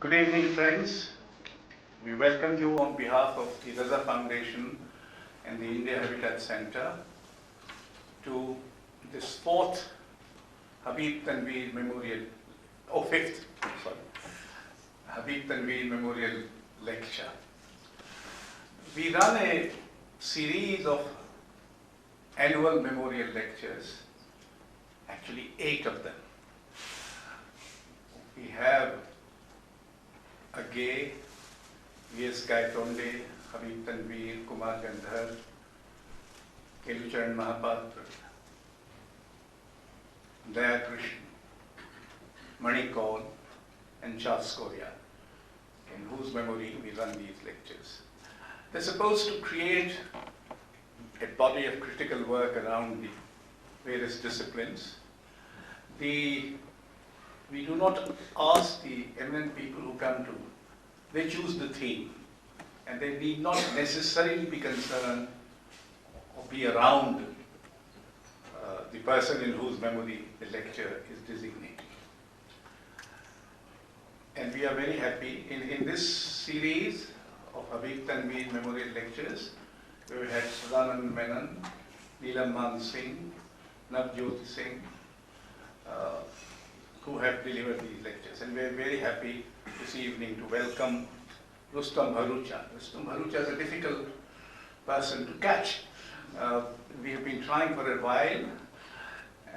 Good evening, friends. We welcome you on behalf of the Raza Foundation and the India Habitat Center to this fourth Habib Tanvir Memorial, fifth, Habib Tanvir Memorial Lecture. We run a series of annual memorial lectures, actually 8 of them. We have Agay, V.S. Gaitonde, Habib Tanvir, Kumar Gandhar, Kelucharan Mahapatra, Daya Krishna, Mani Kaul, and Charles Korea, in whose memory we run these lectures. They're supposed to create a body of critical work around the various disciplines. We do not ask the eminent people who come to, they choose the theme, and they need not necessarily be concerned or be around the person in whose memory the lecture is designated. And we are very happy. In this series of Habib Tanvir Memorial Lectures, we had Sadanand Menon, Neelam Man Singh, Navjot Singh, who have delivered these lectures. And we are very happy this evening to welcome RUSTOM BHARUCHA. RUSTOM BHARUCHA is a difficult person to catch. We have been trying for a while,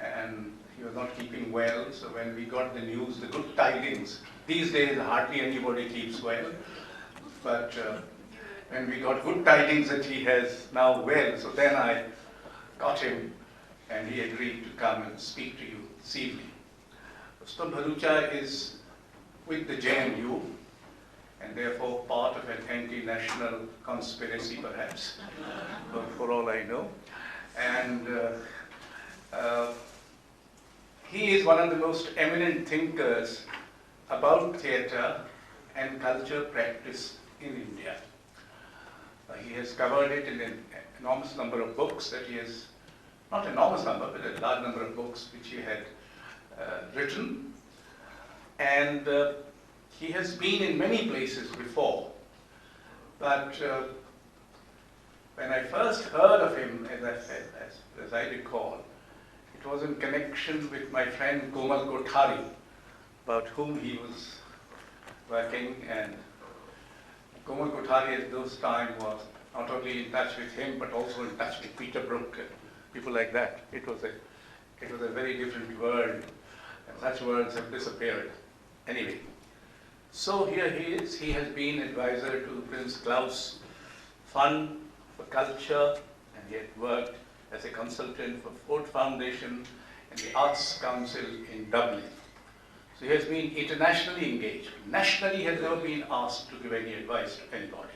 and he was not keeping well. So when we got the news, the good tidings, these days hardly anybody keeps well, but when we got good tidings that he has now well, so then I got him, and he agreed to come and speak to you this evening. RUSTOM BHARUCHA is with the JNU, and therefore part of an anti-national conspiracy, perhaps, for all I know. And he is one of the most eminent thinkers about theatre and culture practice in India. He has covered it in an enormous number of books that he has, not enormous number, but a large number of books which he had written. And he has been in many places before. But when I first heard of him, as I said, as I recall, it was in connection with my friend Komal Kothari, about whom he was working, and Komal Kothari at those times was not only in touch with him, but also in touch with Peter Brook and people like that. It was a very different world, and such worlds have disappeared. Anyway, so here he is. He has been advisor to Prince Claus Fund for Culture, and he had worked as a consultant for Ford Foundation and the Arts Council in Dublin. So he has been internationally engaged. Nationally, he has never been asked to give any advice to anybody,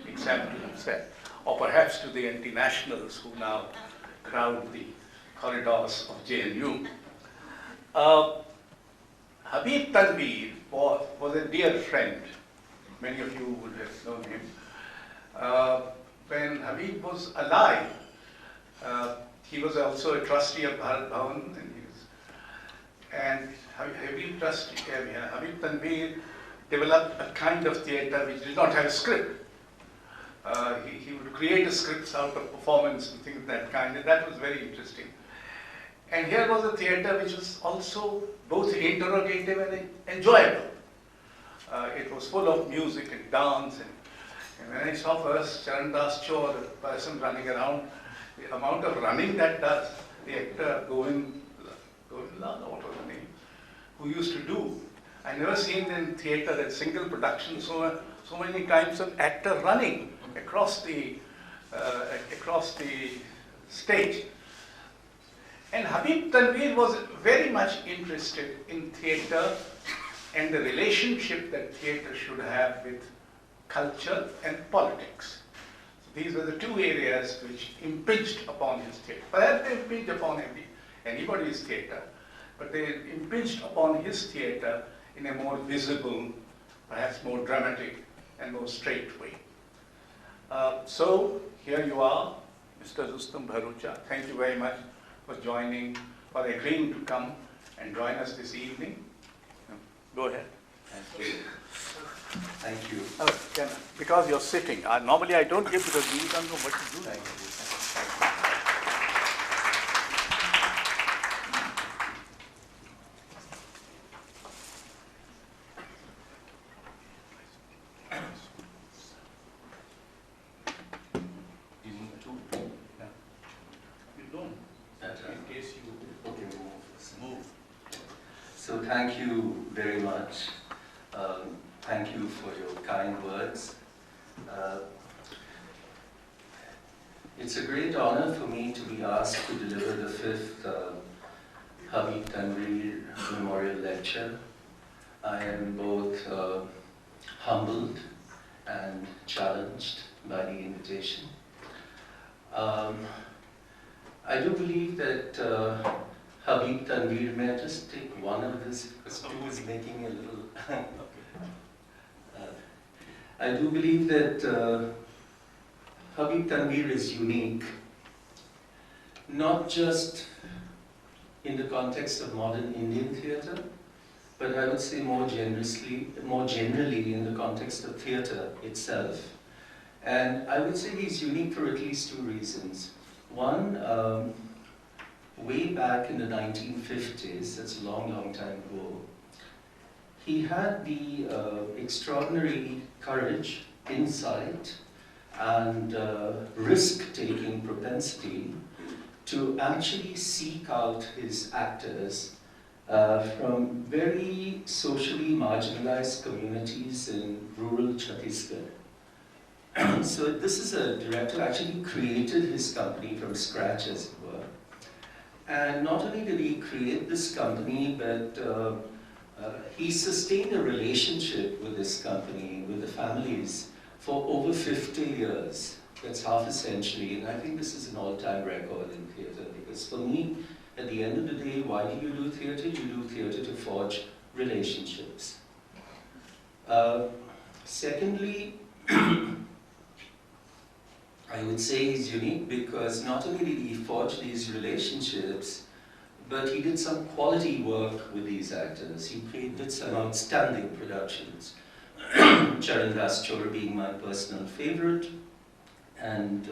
except to himself, or perhaps to the anti-nationals who now crowd the corridors of JNU. Habib Tanvir was a dear friend. Many of you would have known him. When Habib was alive, he was also a trustee of Bharat Bhavan, and Habib Tanvir developed a kind of theatre which did not have a script. He would create scripts out of performance and things of that kind, and that was very interesting. And here was a theatre which was also both interrogative and enjoyable. It was full of music and dance, and when I saw first Charan Das Chor, the person running around, the amount of running that does, the actor Govind Lal, what was the name, who used to do. I never seen in theatre that single production so many times an actor running across the stage. And Habib Tanvir was very much interested in theatre and the relationship that theatre should have with culture and politics. So these were the two areas which impinged upon his theatre. Perhaps they impinged upon anybody's theatre, but they impinged upon his theatre in a more visible, perhaps more dramatic and more straight way. So here you are, Mr. RUSTOM BHARUCHA. Thank you very much for agreeing to come and join us this evening. Go ahead. Thank you. Thank you. Because you're sitting. Normally I don't give because we don't know what to do. Thank you. So thank you very much. Thank you for your kind words. It's a great honor for me to be asked to deliver the 5th Habib Tanvir Memorial Lecture. I am both humbled and challenged by the invitation. I do believe that Habib Tanvir, may I just take one of this because two is making a little... I do believe that Habib Tanvir is unique, not just in the context of modern Indian theatre, but I would say more generally in the context of theatre itself. And I would say he's unique for at least 2 reasons. One, way back in the 1950s, that's a long, long time ago, he had the extraordinary courage, insight, and risk-taking propensity to actually seek out his actors from very socially marginalized communities in rural Chhattisgarh. So this is a director who actually created his company from scratch, as it were. And not only did he create this company, but he sustained a relationship with this company, with the families, for over 50 years. That's half a century, and I think this is an all-time record in theatre, because for me, at the end of the day, why do you do theatre? You do theatre to forge relationships. Secondly, I would say he's unique because not only did he forge these relationships, but he did some quality work with these actors. He did some outstanding productions. Charan Das Chor being my personal favorite. And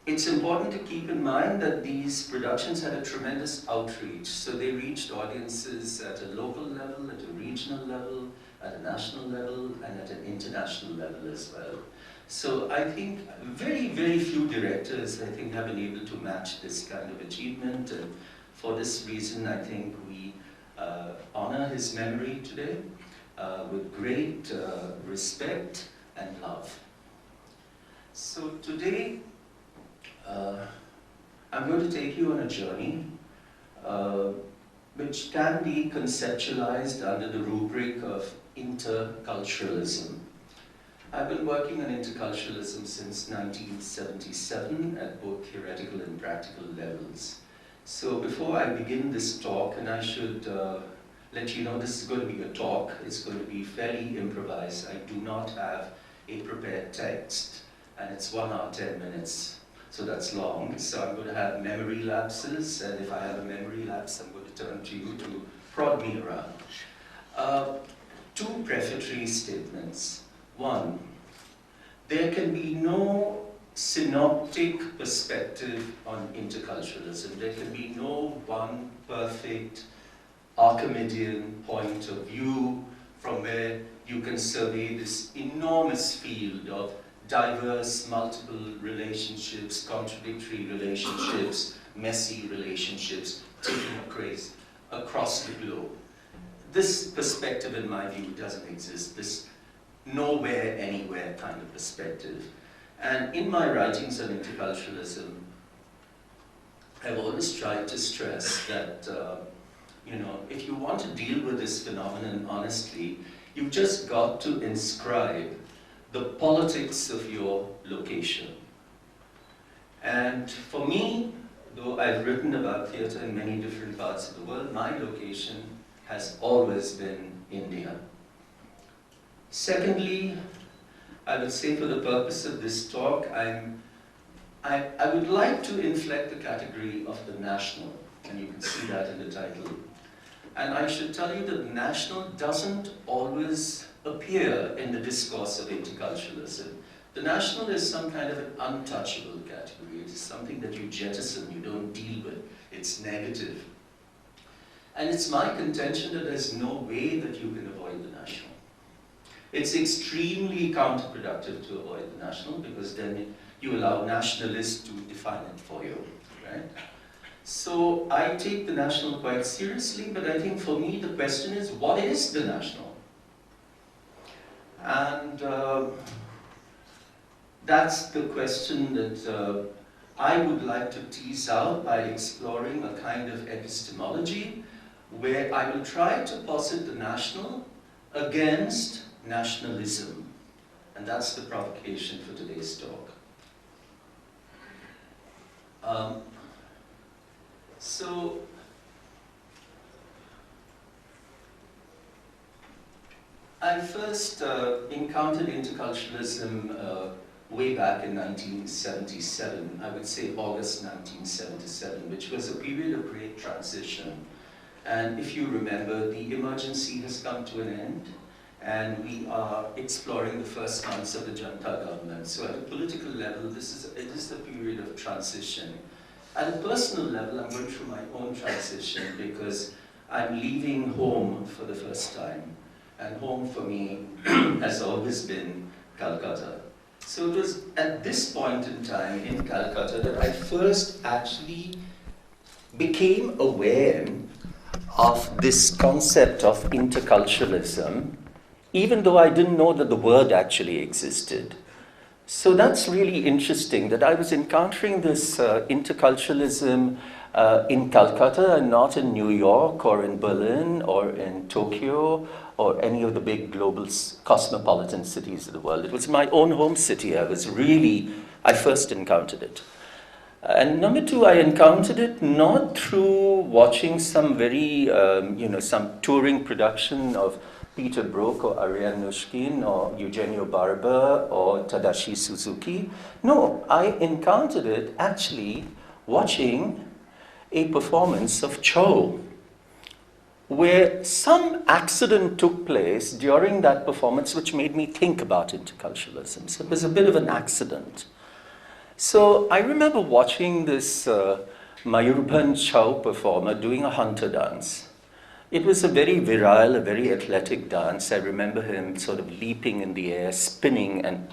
it's important to keep in mind that these productions had a tremendous outreach. So they reached audiences at a local level, at a regional level, at a national level, and at an international level as well. So I think very, very few directors, I think, have been able to match this kind of achievement. And for this reason, I think we honor his memory today with great respect and love. So today, I'm going to take you on a journey which can be conceptualized under the rubric of interculturalism. I've been working on interculturalism since 1977 at both theoretical and practical levels. So before I begin this talk, and I should let you know this is going to be a talk, it's going to be fairly improvised. I do not have a prepared text, and it's 1 hour, 10 minutes, so that's long. So I'm going to have memory lapses, and if I have a memory lapse, I'm going to turn to you to prod me around. 2 prefatory statements. 1, there can be no synoptic perspective on interculturalism. There can be no one perfect Archimedean point of view from where you can survey this enormous field of diverse, multiple relationships, contradictory relationships, messy relationships, taking place across the globe. This perspective, in my view, doesn't exist. This nowhere, anywhere kind of perspective. And in my writings on interculturalism, I've always tried to stress that, if you want to deal with this phenomenon honestly, you've just got to inscribe the politics of your location. And for me, though I've written about theatre in many different parts of the world, my location has always been India. Secondly, I would say for the purpose of this talk, I would like to inflect the category of the national, and you can see that in the title. And I should tell you that the national doesn't always appear in the discourse of interculturalism. The national is some kind of an untouchable category. It is something that you jettison, you don't deal with. It's negative. And it's my contention that there's no way that you can avoid the national. It's extremely counterproductive to avoid the national because then you allow nationalists to define it for you, right? So I take the national quite seriously, but I think for me the question is, what is the national? And that's the question that I would like to tease out by exploring a kind of epistemology where I will try to posit the national against nationalism. And that's the provocation for today's talk. So I first encountered interculturalism way back in 1977, I would say August 1977, which was a period of great transition. And if you remember, the emergency has come to an end, and we are exploring the first months of the Janata government. So at a political level, it is a period of transition. At a personal level, I'm going through my own transition because I'm leaving home for the first time. And home for me has always been Calcutta. So it was at this point in time in Calcutta that I first actually became aware of this concept of interculturalism, even though I didn't know that the word actually existed. So that's really interesting that I was encountering this interculturalism in Calcutta and not in New York or in Berlin or in Tokyo or any of the big global cosmopolitan cities of the world. It was my own home city. I first encountered it. And number two, I encountered it not through watching some very, some touring production of Peter Brook or Ariane Nushkin or Eugenio Barber or Tadashi Suzuki. No, I encountered it actually watching a performance of Cho, where some accident took place during that performance which made me think about interculturalism. So it was a bit of an accident. So I remember watching this Mayurbhanj Chow performer doing a hunter dance. It was a very virile, a very athletic dance. I remember him sort of leaping in the air, spinning and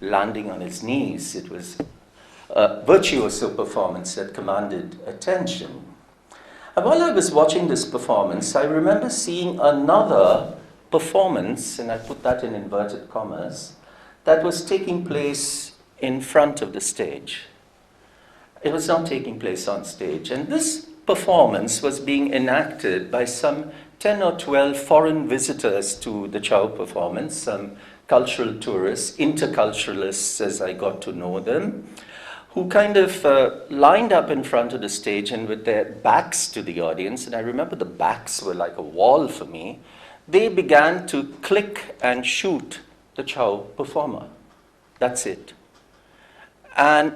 landing on his knees. It was a virtuoso performance that commanded attention. And while I was watching this performance, I remember seeing another performance, and I put that in inverted commas, that was taking place in front of the stage. It was not taking place on stage. And this performance was being enacted by some 10 or 12 foreign visitors to the Chow performance, some cultural tourists, interculturalists as I got to know them, who kind of lined up in front of the stage and with their backs to the audience, and I remember the backs were like a wall for me, they began to click and shoot the Chow performer. That's it. And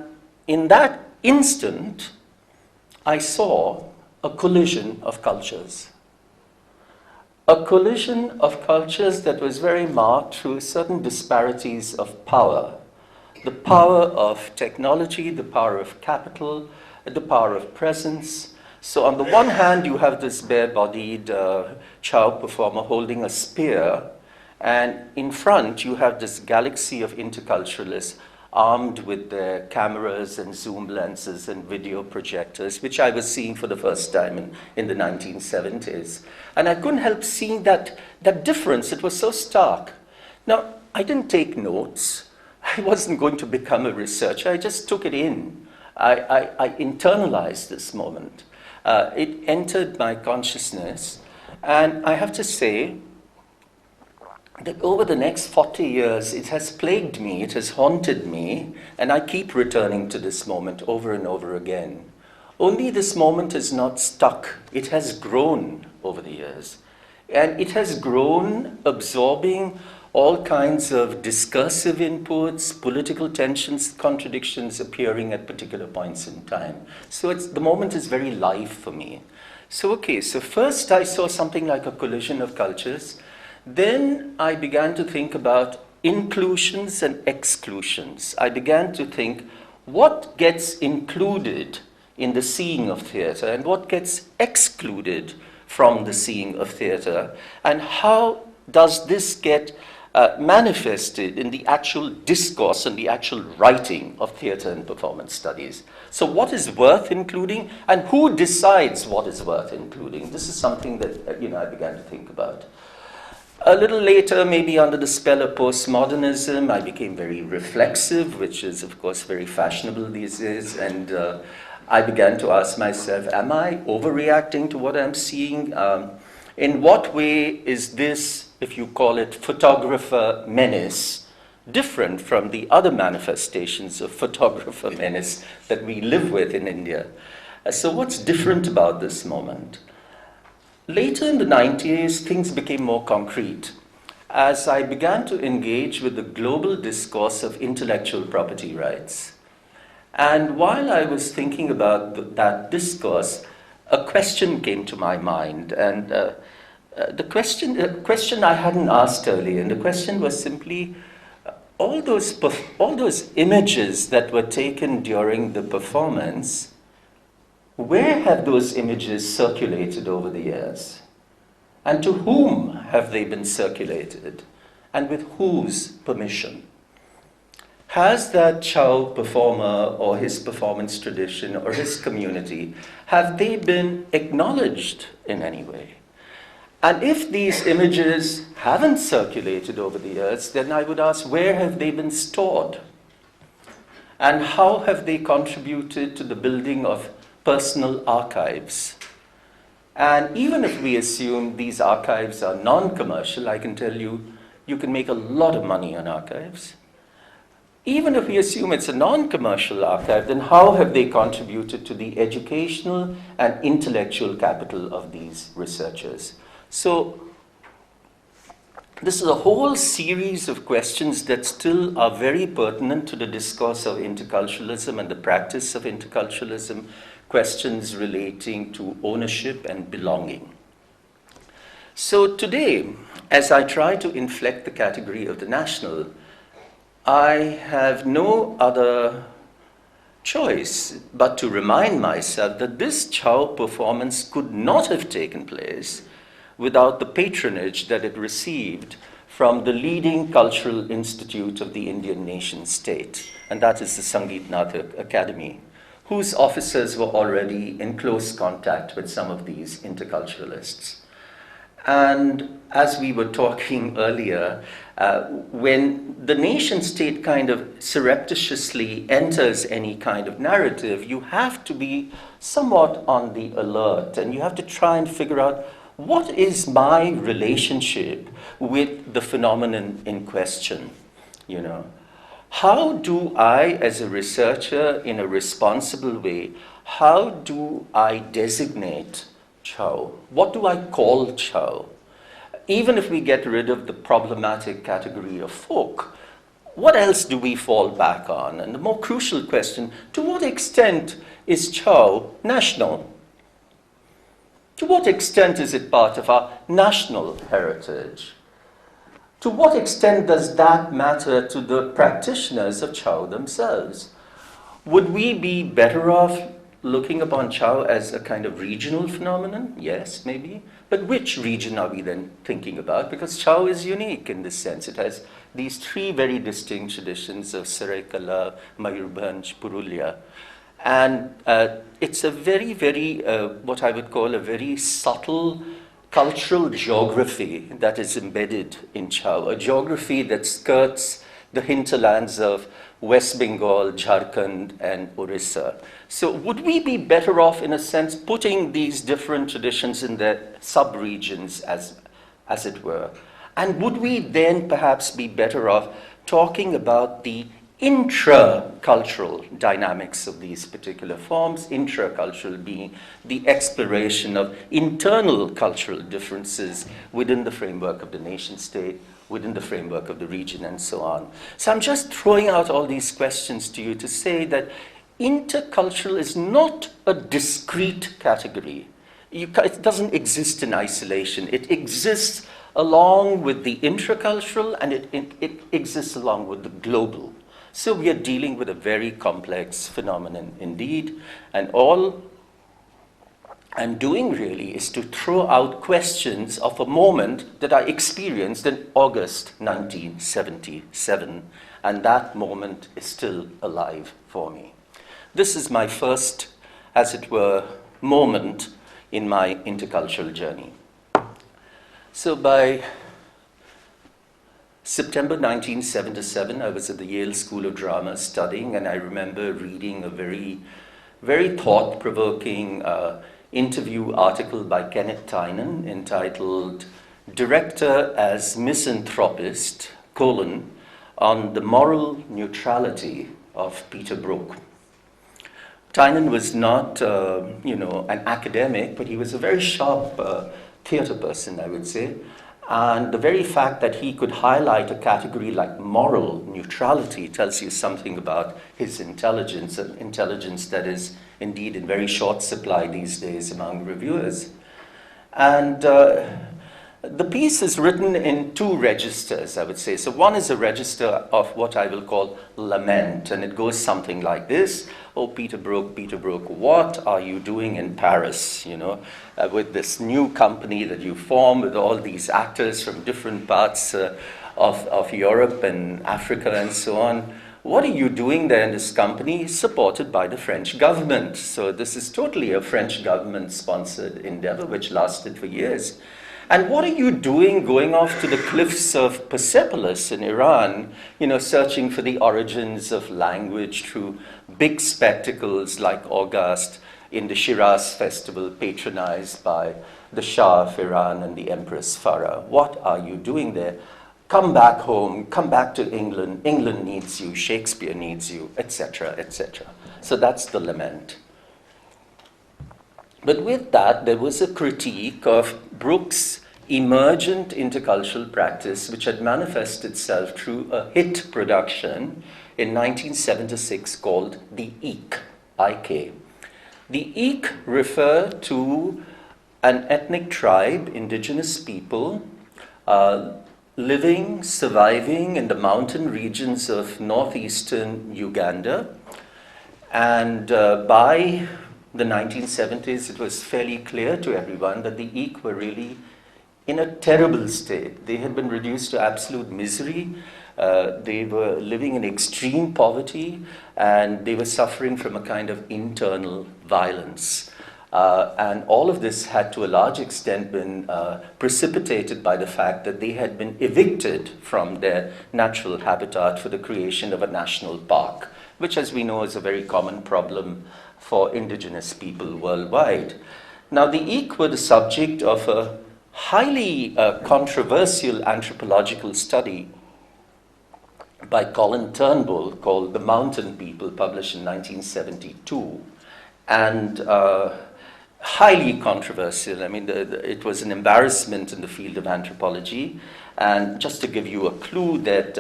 in that instant, I saw a collision of cultures. A collision of cultures that was very marked through certain disparities of power. The power of technology, the power of capital, the power of presence. So on the one hand, you have this bare-bodied Chow performer holding a spear, and in front, you have this galaxy of interculturalists armed with their cameras and zoom lenses and video projectors, which I was seeing for the first time in the 1970s. And I couldn't help seeing that difference. It was so stark. Now, I didn't take notes. I wasn't going to become a researcher. I just took it in. I internalized this moment. It entered my consciousness. And I have to say that over the next 40 years, it has plagued me, it has haunted me, and I keep returning to this moment over and over again. Only this moment is not stuck. It has grown over the years. And it has grown, absorbing all kinds of discursive inputs, political tensions, contradictions appearing at particular points in time. So the moment is very live for me. So first I saw something like a collision of cultures. Then I began to think about inclusions and exclusions. I began to think what gets included in the seeing of theatre and what gets excluded from the seeing of theatre, and how does this get manifested in the actual discourse and the actual writing of theatre and performance studies. So what is worth including, and who decides what is worth including? This is something that I began to think about. A little later, maybe under the spell of postmodernism, I became very reflexive, which is, of course, very fashionable these days, and I began to ask myself, am I overreacting to what I'm seeing? In what way is this, if you call it photographer menace, different from the other manifestations of photographer menace that we live with in India? So what's different about this moment? Later in the 90s, things became more concrete as I began to engage with the global discourse of intellectual property rights. And while I was thinking about that discourse, a question came to my mind, and the question I hadn't asked earlier, and the question was simply, all those images that were taken during the performance, where have those images circulated over the years? And to whom have they been circulated? And with whose permission? Has that Chow performer or his performance tradition or his community, have they been acknowledged in any way? And if these images haven't circulated over the years, then I would ask, where have they been stored? And how have they contributed to the building of personal archives? And even if we assume these archives are non-commercial, I can tell you, you can make a lot of money on archives. Even if we assume it's a non-commercial archive, then how have they contributed to the educational and intellectual capital of these researchers? So this is a whole series of questions that still are very pertinent to the discourse of interculturalism and the practice of interculturalism, questions relating to ownership and belonging. So today, as I try to inflect the category of the national, I have no other choice but to remind myself that this Chow performance could not have taken place without the patronage that it received from the leading cultural institute of the Indian nation state, and that is the Sangeet Natak Academy, whose officers were already in close contact with some of these interculturalists. And as we were talking earlier, when the nation state kind of surreptitiously enters any kind of narrative, you have to be somewhat on the alert, and you have to try and figure out, what is my relationship with the phenomenon in question? How do I, as a researcher, in a responsible way, how do I designate Chow? What do I call Chow? Even if we get rid of the problematic category of folk, what else do we fall back on? And the more crucial question, to what extent is Chow national? To what extent is it part of our national heritage? To what extent does that matter to the practitioners of Chow themselves? Would we be better off looking upon Chow as a kind of regional phenomenon? Yes, maybe. But which region are we then thinking about? Because Chow is unique in this sense. It has these three very distinct traditions of Saraikala, Mayurbhanj, Purulia. And it's a very, very, what I would call a very subtle cultural geography that is embedded in Chow, a geography that skirts the hinterlands of West Bengal, Jharkhand, and Orissa. So would we be better off, in a sense, putting these different traditions in their sub-regions, as it were? And would we then perhaps be better off talking about the intra-cultural dynamics of these particular forms, intra-cultural being the exploration of internal cultural differences within the framework of the nation state, within the framework of the region, and so on. So I'm just throwing out all these questions to you to say that intercultural is not a discrete category. It doesn't exist in isolation. It exists along with the intracultural, and it exists along with the global. So we are dealing with a very complex phenomenon indeed, and all I'm doing really is to throw out questions of a moment that I experienced in August 1977, and that moment is still alive for me. This is my first, as it were, moment in my intercultural journey. So by September 1977, I was at the Yale School of Drama studying, and I remember reading a very, very thought-provoking interview article by Kenneth Tynan entitled "Director as Misanthropist, on the Moral Neutrality of Peter Brook." Tynan was not, an academic, but he was a very sharp theater person, I would say. And the very fact that he could highlight a category like moral neutrality tells you something about his intelligence, an intelligence that is indeed in very short supply these days among reviewers. And the piece is written in two registers, I would say. So one is a register of what I will call lament, and it goes something like this. "Oh, Peter Brook, what are you doing in Paris, with this new company that you form with all these actors from different parts of Europe and Africa and so on? What are you doing there in this company supported by the French government?" So this is totally a French government-sponsored endeavor which lasted for years. "And what are you doing going off to the cliffs of Persepolis in Iran, searching for the origins of language through big spectacles like August in the Shiraz festival patronized by the Shah of Iran and the Empress Farah? What are you doing there? Come back home, come back to England. England needs you, Shakespeare needs you," etc., etc. So that's the lament. But with that, there was a critique of Brook's emergent intercultural practice, which had manifested itself through a hit production in 1976 called The Eek, I-K. The Eek referred to an ethnic tribe, indigenous people, living, surviving in the mountain regions of northeastern Uganda. And by the 1970s, it was fairly clear to everyone that the Eek were really in a terrible state. They had been reduced to absolute misery. They were living in extreme poverty, and they were suffering from a kind of internal violence. And all of this had to a large extent been precipitated by the fact that they had been evicted from their natural habitat for the creation of a national park, which, as we know, is a very common problem for indigenous people worldwide. Now, the Eek were the subject of a highly controversial anthropological study by Colin Turnbull called "The Mountain People," published in 1972, and highly controversial. I mean, it was an embarrassment in the field of anthropology. And just to give you a clue, that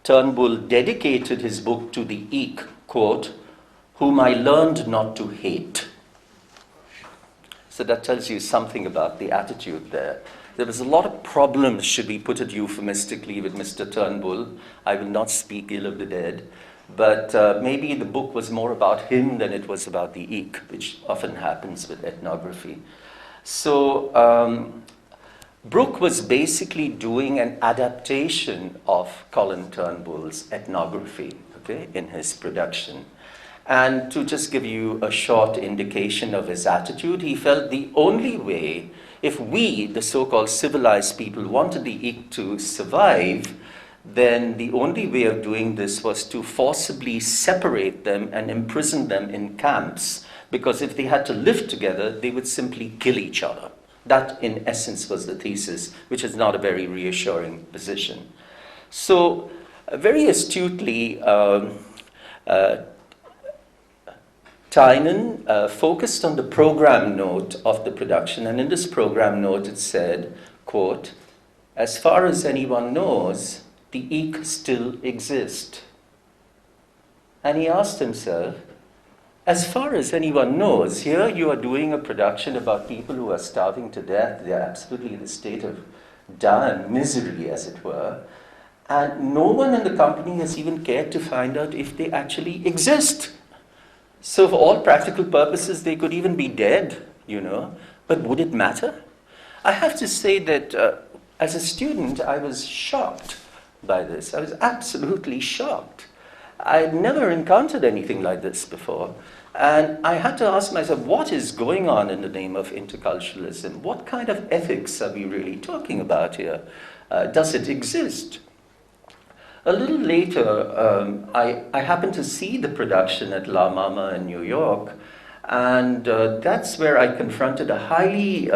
Turnbull dedicated his book to the Eek, quote, "whom I learned not to hate." So that tells you something about the attitude there. There was a lot of problems, should we put it euphemistically, with Mr. Turnbull. I will not speak ill of the dead, but maybe the book was more about him than it was about the Eek, which often happens with ethnography. So Brook was basically doing an adaptation of Colin Turnbull's ethnography, okay, in his production. And to just give you a short indication of his attitude, he felt the only way, if we, the so-called civilized people, wanted the Eek to survive, then the only way of doing this was to forcibly separate them and imprison them in camps, because if they had to live together, they would simply kill each other. That, in essence, was the thesis, which is not a very reassuring position. So, very astutely, Tynan focused on the program note of the production, and in this program note it said, quote, "As far as anyone knows, the Eek still exist." And he asked himself, as far as anyone knows, here you are doing a production about people who are starving to death. They are absolutely in a state of dire misery, as it were, and no one in the company has even cared to find out if they actually exist. So for all practical purposes, they could even be dead, you know, but would it matter? I have to say that as a student, I was shocked by this. I was absolutely shocked. I'd never encountered anything like this before. And I had to ask myself, what is going on in the name of interculturalism? What kind of ethics are we really talking about here? Does it exist? A little later, I happened to see the production at La Mama in New York, and that's where I confronted a highly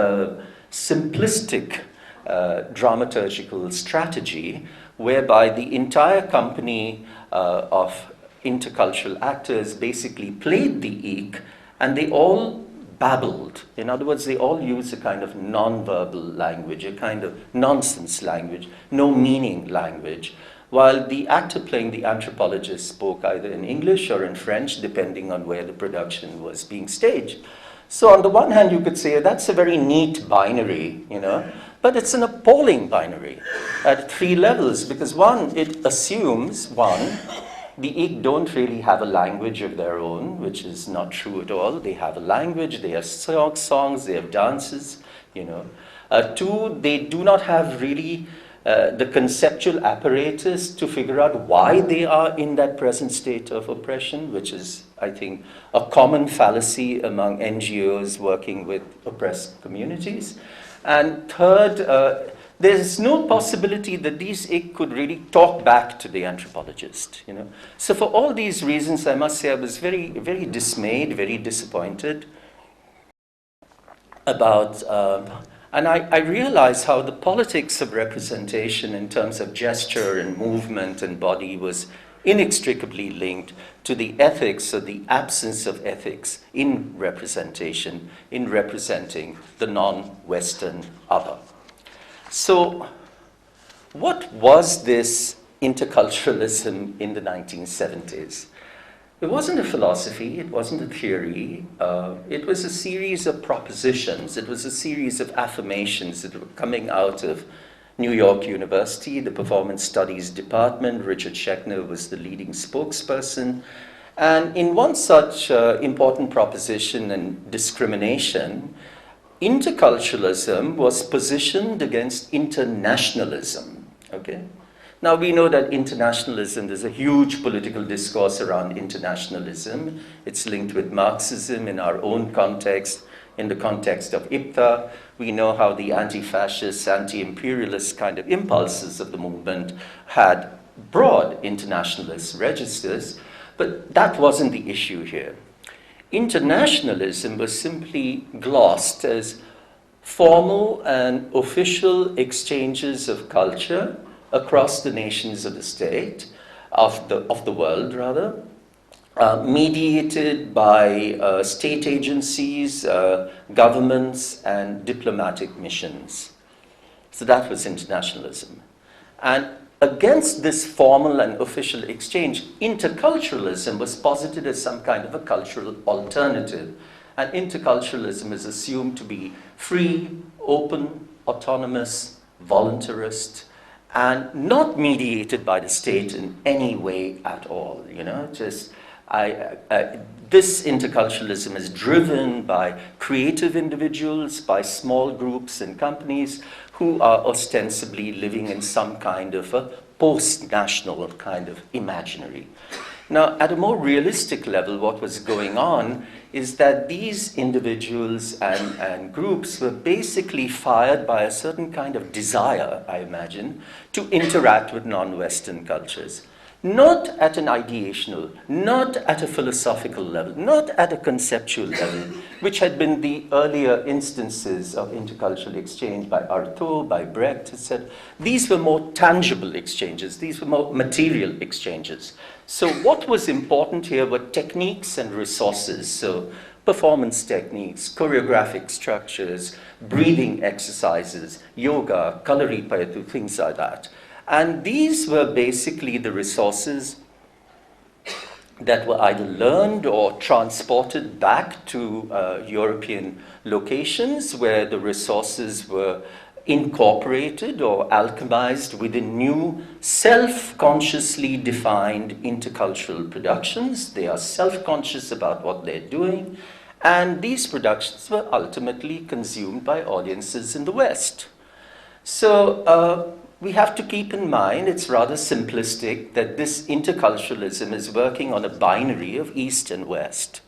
simplistic dramaturgical strategy whereby the entire company of intercultural actors basically played the Eek, and they all babbled. In other words, they all used a kind of non-verbal language, a kind of nonsense language, no meaning language, while the actor playing the anthropologist spoke either in English or in French, depending on where the production was being staged. So on the one hand, you could say that's a very neat binary, you know, but it's an appalling binary at 3 levels, because one, it assumes, one, the Eek don't really have a language of their own, which is not true at all. They have a language, they have songs, they have dances, you know. 2, they do not have really the conceptual apparatus to figure out why they are in that present state of oppression, which is, I think, a common fallacy among NGOs working with oppressed communities. And third, there's no possibility that these Eek could really talk back to the anthropologist, you know. So for all these reasons, I must say I was very, very dismayed, very disappointed about, and I realized how the politics of representation in terms of gesture and movement and body was inextricably linked to the ethics or the absence of ethics in representation, in representing the non-Western other. So what was this interculturalism in the 1970s? It wasn't a philosophy, it wasn't a theory, it was a series of propositions, it was a series of affirmations that were coming out of New York University, the Performance Studies Department. Richard Schechner was the leading spokesperson. And in one such important proposition and discrimination, interculturalism was positioned against internationalism, okay? Now we know that internationalism, there's a huge political discourse around internationalism. It's linked with Marxism in our own context, in the context of IPTA. We know how the anti-fascist, anti-imperialist kind of impulses of the movement had broad internationalist registers, but that wasn't the issue here. Internationalism was simply glossed as formal and official exchanges of culture across the nations of the state, of the world rather, mediated by state agencies, governments, and diplomatic missions. So that was internationalism. And against this formal and official exchange, interculturalism was posited as some kind of a cultural alternative. And interculturalism is assumed to be free, open, autonomous, voluntarist, and not mediated by the state in any way at all, you know, just this interculturalism is driven by creative individuals, by small groups and companies who are ostensibly living in some kind of a post-national kind of imaginary. Now, at a more realistic level, what was going on is that these individuals and groups were basically fired by a certain kind of desire, I imagine, to interact with non-Western cultures. Not at an ideational, not at a philosophical level, not at a conceptual level, which had been the earlier instances of intercultural exchange by Artaud, by Brecht, etc. These were more tangible exchanges, these were more material exchanges. So what was important here were techniques and resources, so performance techniques, choreographic structures, breathing exercises, yoga, kalaripayattu, things like that. And these were basically the resources that were either learned or transported back to European locations where the resources were incorporated or alchemized within new self-consciously defined intercultural productions. They are self-conscious about what they're doing, and these productions were ultimately consumed by audiences in the West. So we have to keep in mind, it's rather simplistic, that this interculturalism is working on a binary of East and West.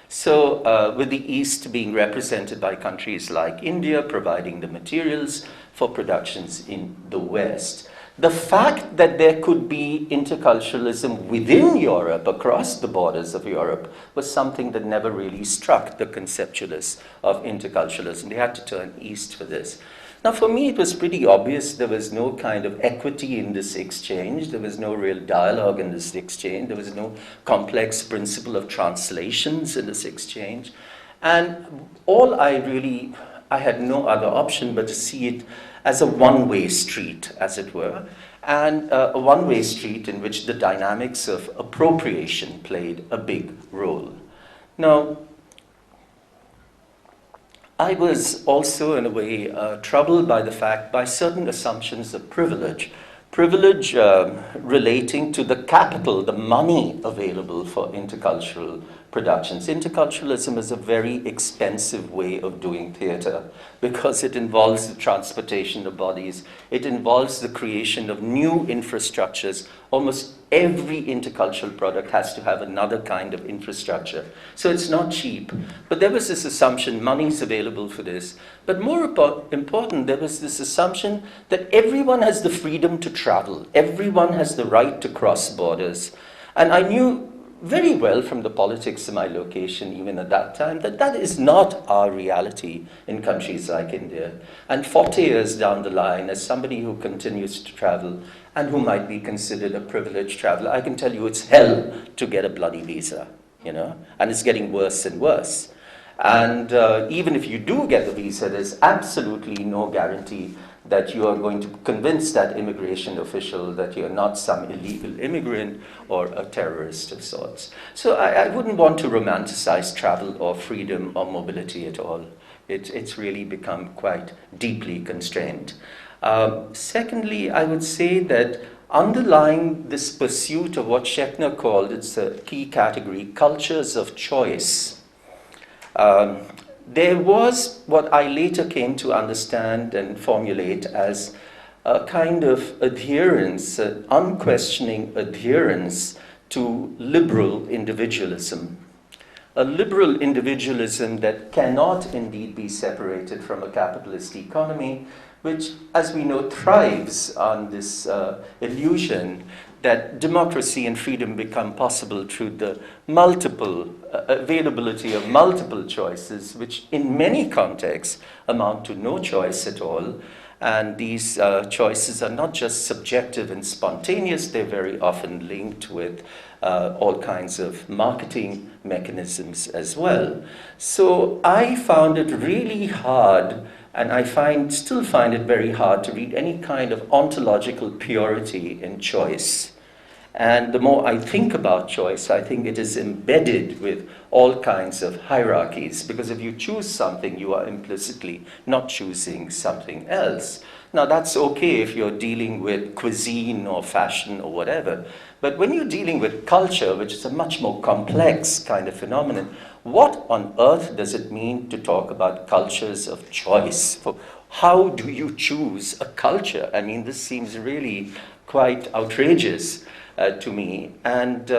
So with the East being represented by countries like India, providing the materials for productions in the West. The fact that there could be interculturalism within Europe, across the borders of Europe, was something that never really struck the conceptualists of interculturalism. They had to turn east for this. Now, for me, it was pretty obvious there was no kind of equity in this exchange. There was no real dialogue in this exchange. There was no complex principle of translations in this exchange. And I had no other option but to see it as a one-way street, as it were, and a one-way street in which the dynamics of appropriation played a big role. Now, I was also, in a way, troubled by certain assumptions of privilege. Privilege relating to the capital, the money available for intercultural productions. Interculturalism is a very expensive way of doing theater because it involves the transportation of bodies. It involves the creation of new infrastructures. Almost every intercultural product has to have another kind of infrastructure. So it's not cheap. But there was this assumption, money is available for this. But more important, there was this assumption that everyone has the freedom to travel. Everyone has the right to cross borders. And I knew very well from the politics of my location, even at that time, that that is not our reality in countries like India. And 40 years down the line, as somebody who continues to travel and who might be considered a privileged traveler, I can tell you it's hell to get a bloody visa, you know, and it's getting worse and worse. And even if you do get the visa, there's absolutely no guarantee that you are going to convince that immigration official that you're not some illegal immigrant or a terrorist of sorts. So I wouldn't want to romanticize travel or freedom or mobility at all. It's really become quite deeply constrained. Secondly, I would say that underlying this pursuit of what Schechner called, it's a key category, cultures of choice, there was what I later came to understand and formulate as a kind of adherence, an unquestioning adherence to liberal individualism. A liberal individualism that cannot indeed be separated from a capitalist economy, which, as we know, thrives on this illusion that democracy and freedom become possible through the multiple availability of multiple choices, which in many contexts amount to no choice at all. And these choices are not just subjective and spontaneous, they're very often linked with all kinds of marketing mechanisms as well. So I found it really hard, and I still find it very hard to read any kind of ontological purity in choice. And the more I think about choice, I think it is embedded with all kinds of hierarchies, because if you choose something, you are implicitly not choosing something else. Now, that's okay if you're dealing with cuisine or fashion or whatever, but when you're dealing with culture, which is a much more complex kind of phenomenon, what on earth does it mean to talk about cultures of choice? How do you choose a culture? I mean, this seems really quite outrageous to me. And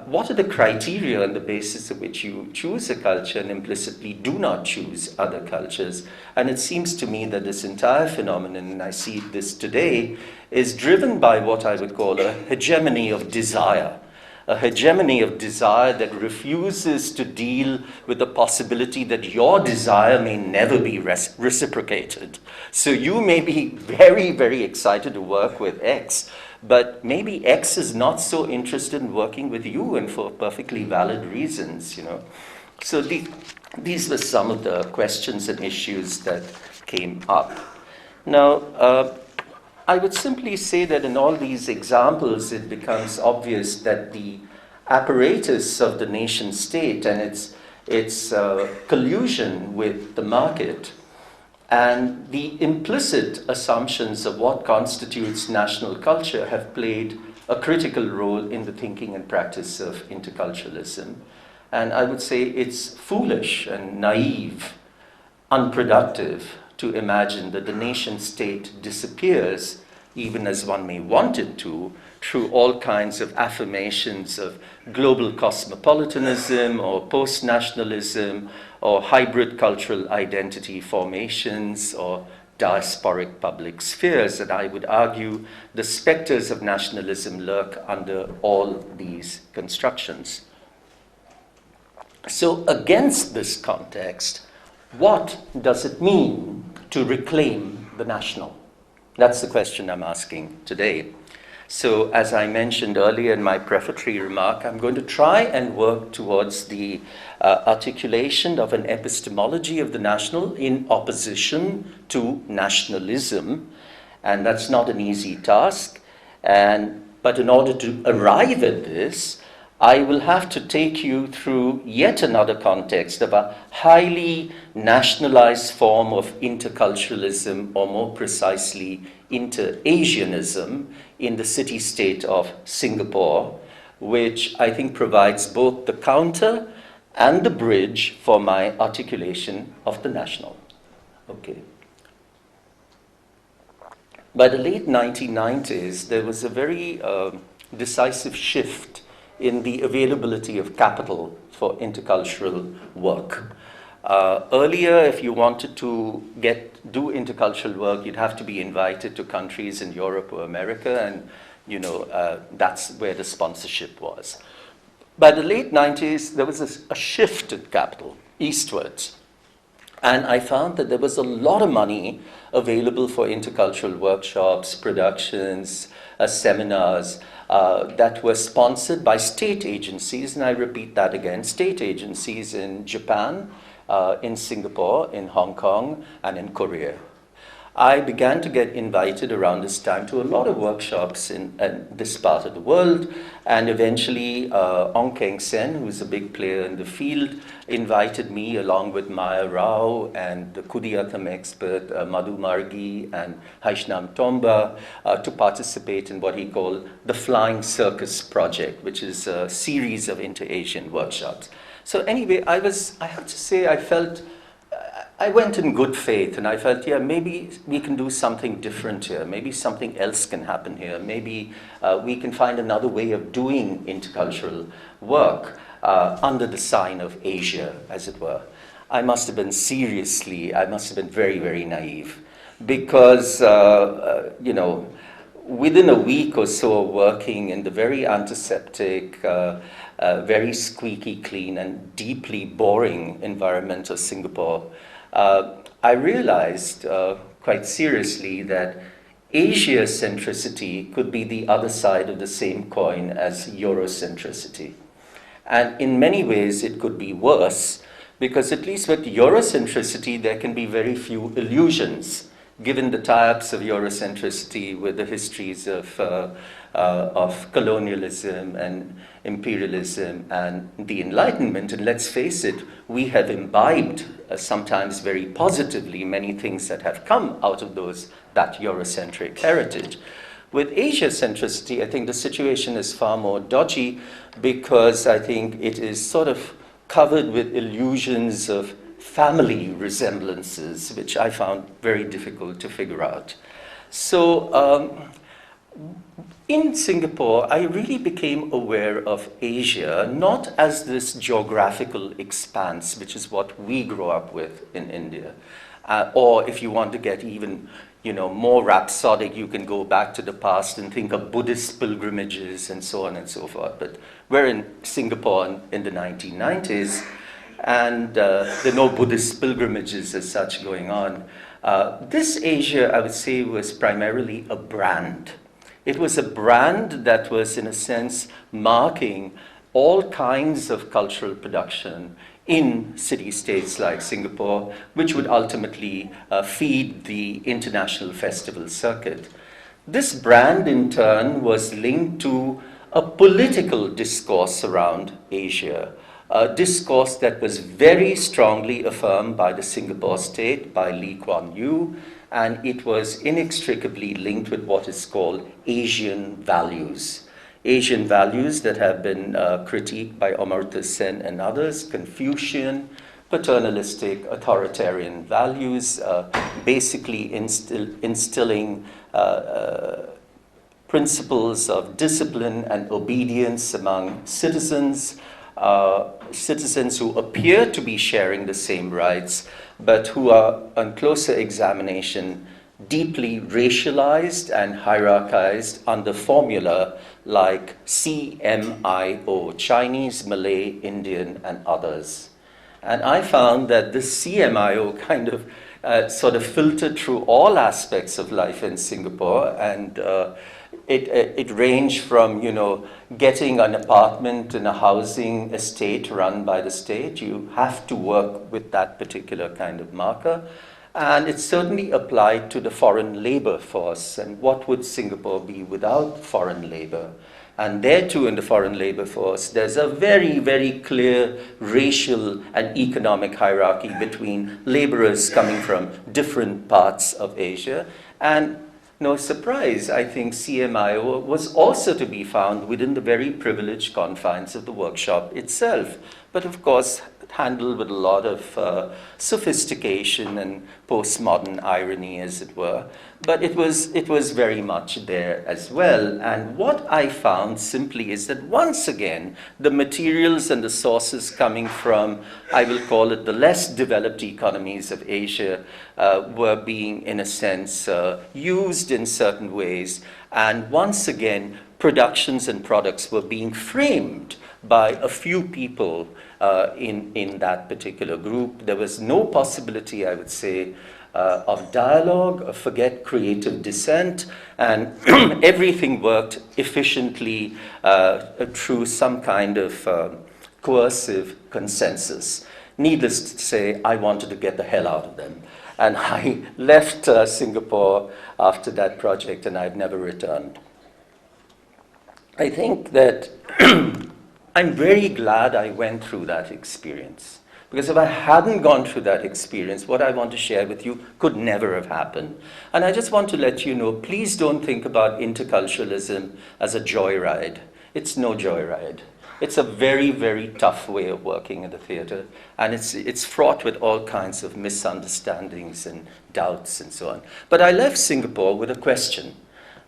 what are the criteria on the basis of which you choose a culture and implicitly do not choose other cultures? And it seems to me that this entire phenomenon, and I see this today, is driven by what I would call a hegemony of desire. A hegemony of desire that refuses to deal with the possibility that your desire may never be reciprocated. So you may be very, very excited to work with X, but maybe X is not so interested in working with you, and for perfectly valid reasons, you know. So these were some of the questions and issues that came up. Now, I would simply say that in all these examples, it becomes obvious that the apparatus of the nation state and its collusion with the market And the implicit assumptions of what constitutes national culture have played a critical role in the thinking and practice of interculturalism. And I would say it's foolish and naive, unproductive to imagine that the nation state disappears, even as one may want it to, through all kinds of affirmations of global cosmopolitanism or post-nationalism or hybrid cultural identity formations or diasporic public spheres. And I would argue the specters of nationalism lurk under all these constructions. So against this context, what does it mean to reclaim the national? That's the question I'm asking today. So as I mentioned earlier in my prefatory remark, I'm going to try and work towards the articulation of an epistemology of the national in opposition to nationalism. And that's not an easy task. But in order to arrive at this, I will have to take you through yet another context of a highly nationalized form of interculturalism, or more precisely, inter-Asianism in the city-state of Singapore, which I think provides both the counter and the bridge for my articulation of the national. Okay. By the late 1990s, there was a very decisive shift in the availability of capital for intercultural work. Earlier, if you wanted to do intercultural work, you'd have to be invited to countries in Europe or America, and that's where the sponsorship was. By the late 90s, there was a shift in capital eastwards. And I found that there was a lot of money available for intercultural workshops, productions, seminars, that were sponsored by state agencies, and I repeat that again, state agencies in Japan, in Singapore, in Hong Kong, and in Korea. I began to get invited around this time to a lot of workshops in this part of the world, and eventually Ong Keng Sen, who's a big player in the field, invited me along with Maya Rao and the Kudiyatham expert Madhu Margi and Haishnam Tomba to participate in what he called the Flying Circus Project, which is a series of inter-Asian workshops. So anyway, I have to say, I went in good faith, and I felt, yeah, maybe we can do something different here. Maybe something else can happen here. Maybe we can find another way of doing intercultural work under the sign of Asia, as it were. I must have been very, very naive, because, within a week or so of working in the very antiseptic, very squeaky clean, and deeply boring environment of Singapore, I realized quite seriously that Asia-centricity could be the other side of the same coin as Eurocentricity. And in many ways, it could be worse, because at least with Eurocentricity, there can be very few illusions, given the tie-ups of Eurocentricity with the histories of colonialism and imperialism and the Enlightenment. And let's face it, we have imbibed, sometimes very positively, many things that have come out of that Eurocentric heritage. With Asia-centricity, I think the situation is far more dodgy, because I think it is sort of covered with illusions of family resemblances, which I found very difficult to figure out. So in Singapore, I really became aware of Asia, not as this geographical expanse, which is what we grow up with in India. Or if you want to get even more rhapsodic, you can go back to the past and think of Buddhist pilgrimages and so on and so forth. But we're in Singapore in the 1990s, and there are no Buddhist pilgrimages as such going on. This Asia, I would say, was primarily a brand. It was a brand that was, in a sense, marking all kinds of cultural production in city-states like Singapore, which would ultimately feed the international festival circuit. This brand, in turn, was linked to a political discourse around Asia, a discourse that was very strongly affirmed by the Singapore state, by Lee Kuan Yew, and it was inextricably linked with what is called Asian values. Asian values that have been critiqued by Amartya Sen and others, Confucian, paternalistic, authoritarian values, basically instilling principles of discipline and obedience among citizens, citizens who appear to be sharing the same rights, but who are, on closer examination, deeply racialized and hierarchized under formula like CMIO, Chinese, Malay, Indian, and others. And I found that this CMIO kind of sort of filtered through all aspects of life in Singapore, and it ranged from, getting an apartment in a housing estate run by the state. You have to work with that particular kind of marker. And it certainly applied to the foreign labor force. And what would Singapore be without foreign labor? And there too, in the foreign labor force, there's a very, very clear racial and economic hierarchy between laborers coming from different parts of Asia. And no surprise, I think CMIO was also to be found within the very privileged confines of the workshop itself. But of course, handled with a lot of sophistication and postmodern irony, as it were. But it was very much there as well. And what I found simply is that once again, the materials and the sources coming from, I will call it, the less developed economies of Asia were being, in a sense, used in certain ways. And once again, productions and products were being framed by a few people in that particular group. There was no possibility, I would say, of dialogue, forget creative dissent, and everything worked efficiently through some kind of coercive consensus. Needless to say, I wanted to get the hell out of them. And I left Singapore after that project, and I've never returned. I think that I'm very glad I went through that experience. Because if I hadn't gone through that experience, what I want to share with you could never have happened. And I just want to let you know, please don't think about interculturalism as a joyride. It's no joyride. It's a very, very tough way of working in the theater. And it's fraught with all kinds of misunderstandings and doubts and so on. But I left Singapore with a question.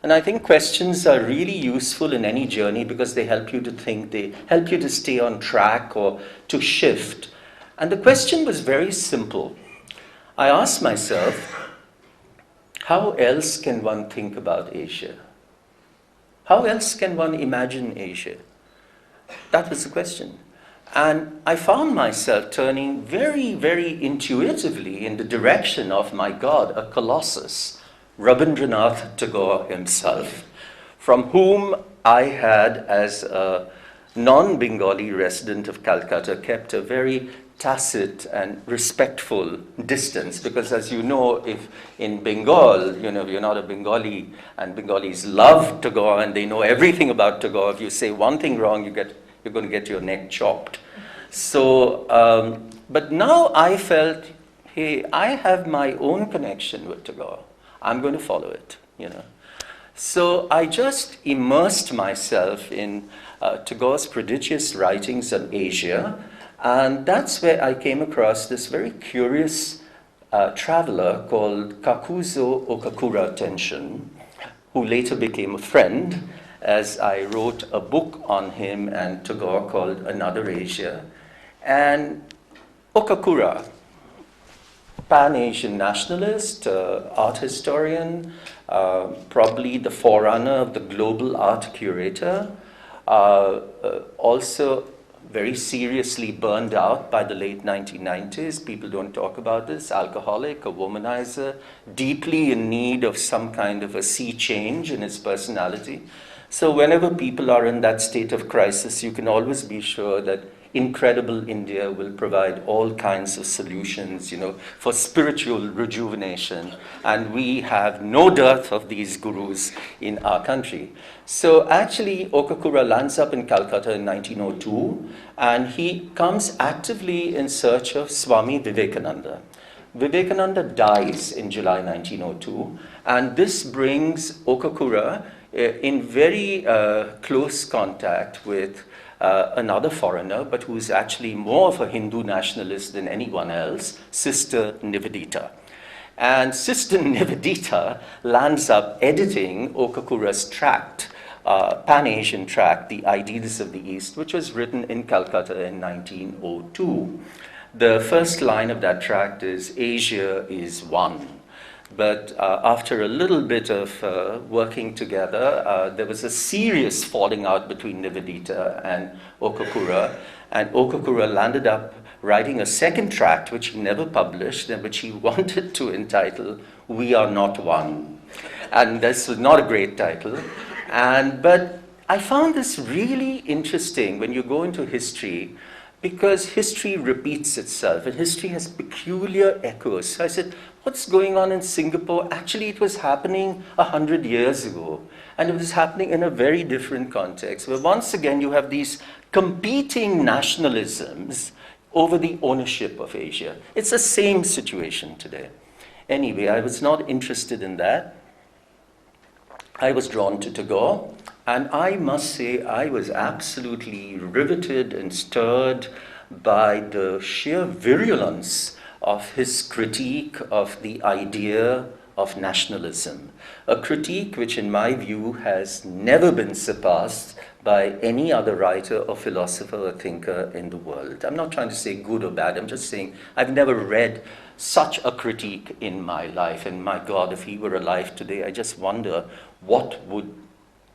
And I think questions are really useful in any journey because they help you to think, they help you to stay on track or to shift. And the question was very simple. I asked myself, how else can one think about Asia? How else can one imagine Asia? That was the question. And I found myself turning very, very intuitively in the direction of my God, a colossus, Rabindranath Tagore himself, from whom I had, as a non-Bengali resident of Calcutta, kept a very tacit and respectful distance, because as you know, if in Bengal, you're not a Bengali, and Bengalis love Tagore and they know everything about Tagore. If you say one thing wrong, you're going to get your neck chopped. So, but now I felt, hey, I have my own connection with Tagore. I'm going to follow it, So I just immersed myself in Tagore's prodigious writings on Asia, and that's where I came across this very curious traveler called Kakuzo Okakura Tenshin, who later became a friend, as I wrote a book on him and Tagore called Another Asia. And Okakura, Pan-Asian nationalist, art historian, probably the forerunner of the global art curator, also very seriously burned out by the late 1990s. People don't talk about this. Alcoholic, a womanizer, deeply in need of some kind of a sea change in his personality. So whenever people are in that state of crisis, you can always be sure that incredible India will provide all kinds of solutions, for spiritual rejuvenation, and we have no dearth of these gurus in our country. So actually, Okakura lands up in Calcutta in 1902, and he comes actively in search of Swami Vivekananda. Vivekananda dies in July 1902, and this brings Okakura in very close contact with another foreigner, but who's actually more of a Hindu nationalist than anyone else, Sister Nivedita. And Sister Nivedita lands up editing Okakura's tract, Pan-Asian tract, The Ideals of the East, which was written in Calcutta in 1902. The first line of that tract is, Asia is one. But after a little bit of working together, there was a serious falling out between Nivedita and Okakura landed up writing a second tract, which he never published, and which he wanted to entitle, We Are Not One. And this was not a great title. But I found this really interesting when you go into history, because history repeats itself, and history has peculiar echoes. So I said, what's going on in Singapore? Actually, it was happening 100 years ago, and it was happening in a very different context, where once again you have these competing nationalisms over the ownership of Asia. It's the same situation today. Anyway, I was not interested in that. I was drawn to Tagore, and I must say I was absolutely riveted and stirred by the sheer virulence of his critique of the idea of nationalism, a critique which in my view has never been surpassed by any other writer or philosopher or thinker in the world. I'm not trying to say good or bad, I'm just saying I've never read such a critique in my life, and my God, if he were alive today, I just wonder what would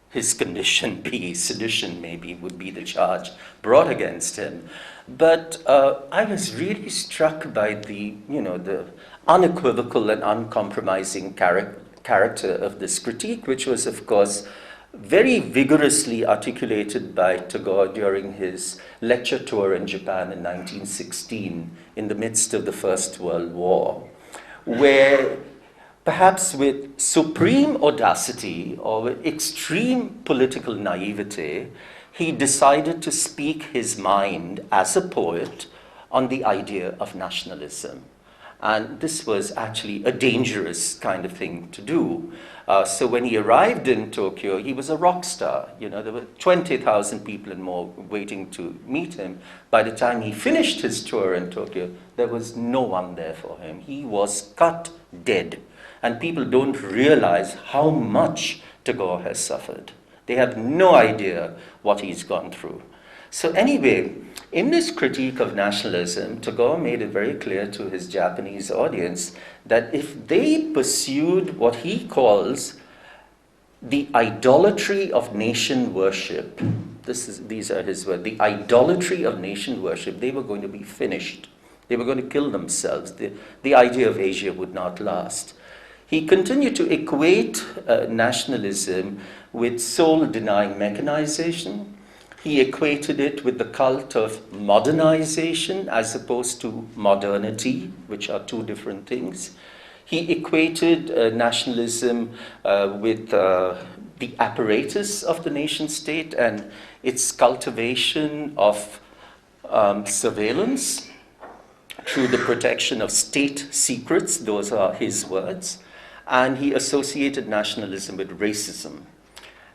his condition be. Sedition maybe would be the charge brought against him. But I was really struck by the unequivocal and uncompromising character of this critique, which was, of course, very vigorously articulated by Tagore during his lecture tour in Japan in 1916, in the midst of the First World War, where perhaps with supreme audacity or with extreme political naivete, he decided to speak his mind as a poet on the idea of nationalism. And this was actually a dangerous kind of thing to do. So when he arrived in Tokyo, he was a rock star. There were 20,000 people and more waiting to meet him. By the time he finished his tour in Tokyo, there was no one there for him. He was cut dead. And people don't realize how much Tagore has suffered. They have no idea what he's gone through. So anyway, in this critique of nationalism, Tagore made it very clear to his Japanese audience that if they pursued what he calls the idolatry of nation worship, these are his words, the idolatry of nation worship, they were going to be finished. They were going to kill themselves. The idea of Asia would not last. He continued to equate nationalism with soul-denying mechanization. He equated it with the cult of modernization as opposed to modernity, which are two different things. He equated nationalism with the apparatus of the nation state and its cultivation of surveillance through the protection of state secrets. Those are his words. And he associated nationalism with racism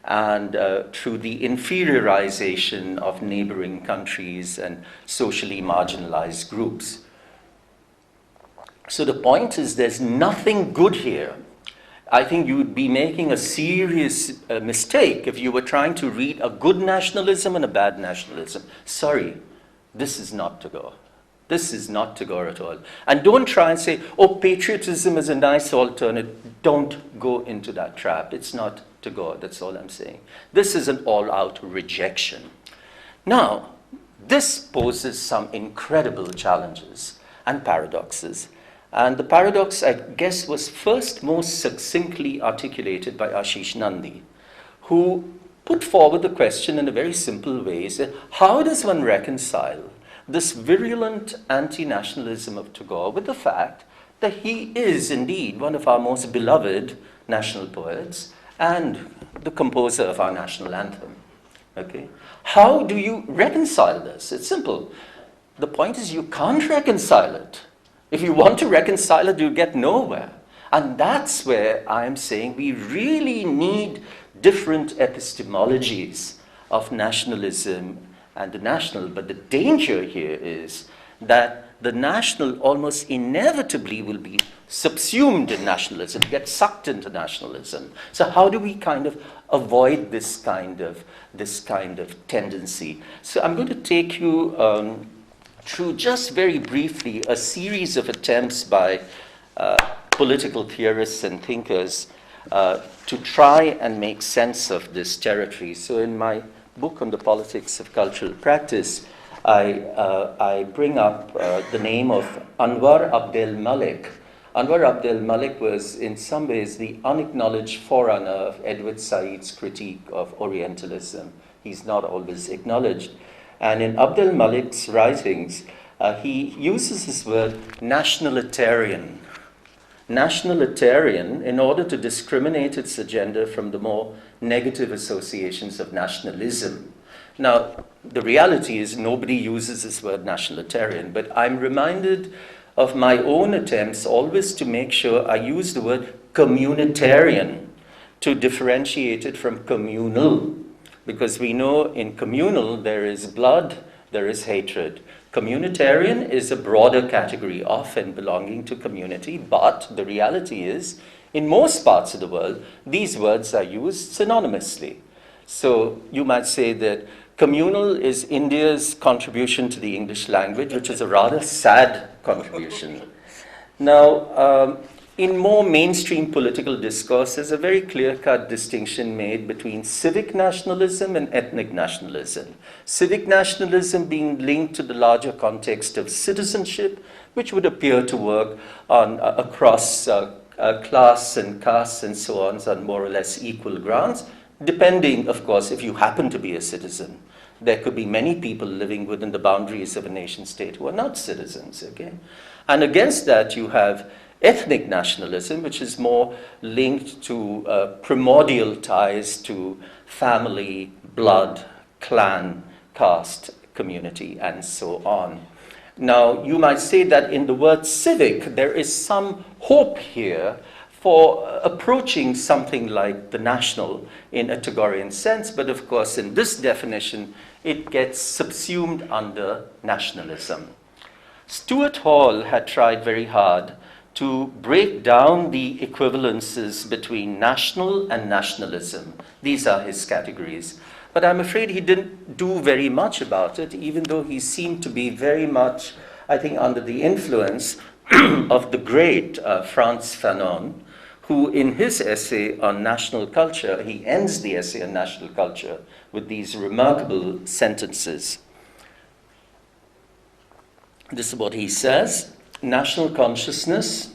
and through the inferiorization of neighboring countries and socially marginalized groups. So the point is, there's nothing good here. I think you would be making a serious mistake if you were trying to read a good nationalism and a bad nationalism. Sorry, this is not Tagore. This is not Tagore at all. And don't try and say, oh, patriotism is a nice alternative. Don't go into that trap. It's not Tagore, that's all I'm saying. This is an all-out rejection. Now, this poses some incredible challenges and paradoxes. And the paradox, I guess, was first most succinctly articulated by Ashish Nandi, who put forward the question in a very simple way. Say, how does one reconcile this virulent anti-nationalism of Tagore with the fact that he is indeed one of our most beloved national poets and the composer of our national anthem? Okay? How do you reconcile this? It's simple. The point is you can't reconcile it. If you want to reconcile it, you get nowhere. And that's where I'm saying we really need different epistemologies of nationalism and the national. But the danger here is that the national almost inevitably will be subsumed in nationalism, get sucked into nationalism. So how do we kind of avoid this kind of tendency? So I'm going to take you through just very briefly a series of attempts by political theorists and thinkers to try and make sense of this territory. So in my book on the politics of cultural practice, I bring up the name of Anwar Abdel Malik. Anwar Abdel Malik was in some ways the unacknowledged forerunner of Edward Said's critique of Orientalism. He's not always acknowledged. And in Abdel Malik's writings, he uses this word nationalitarian. Nationalitarian in order to discriminate its agenda from the more negative associations of nationalism. Now, the reality is nobody uses this word nationalitarian, but I'm reminded of my own attempts always to make sure I use the word communitarian to differentiate it from communal, because we know in communal there is blood, there is hatred. Communitarian is a broader category, often belonging to community, but the reality is, in most parts of the world, these words are used synonymously. So you might say that communal is India's contribution to the English language, which is a rather sad contribution. Now, in more mainstream political discourse, there's a very clear-cut distinction made between civic nationalism and ethnic nationalism. Civic nationalism being linked to the larger context of citizenship, which would appear to work on across class and caste and so on more or less equal grounds, depending, of course, if you happen to be a citizen. There could be many people living within the boundaries of a nation state who are not citizens, okay? And against that, you have ethnic nationalism, which is more linked to primordial ties to family, blood, clan, caste, community, and so on. Now, you might say that in the word civic, there is some hope here for approaching something like the national in a Tagorean sense, but of course, in this definition, it gets subsumed under nationalism. Stuart Hall had tried very hard to break down the equivalences between national and nationalism. These are his categories. But I'm afraid he didn't do very much about it, even though he seemed to be very much, I think, under the influence of the great Frantz Fanon, who in his essay on national culture, he ends the essay on national culture with these remarkable sentences. This is what he says: national consciousness,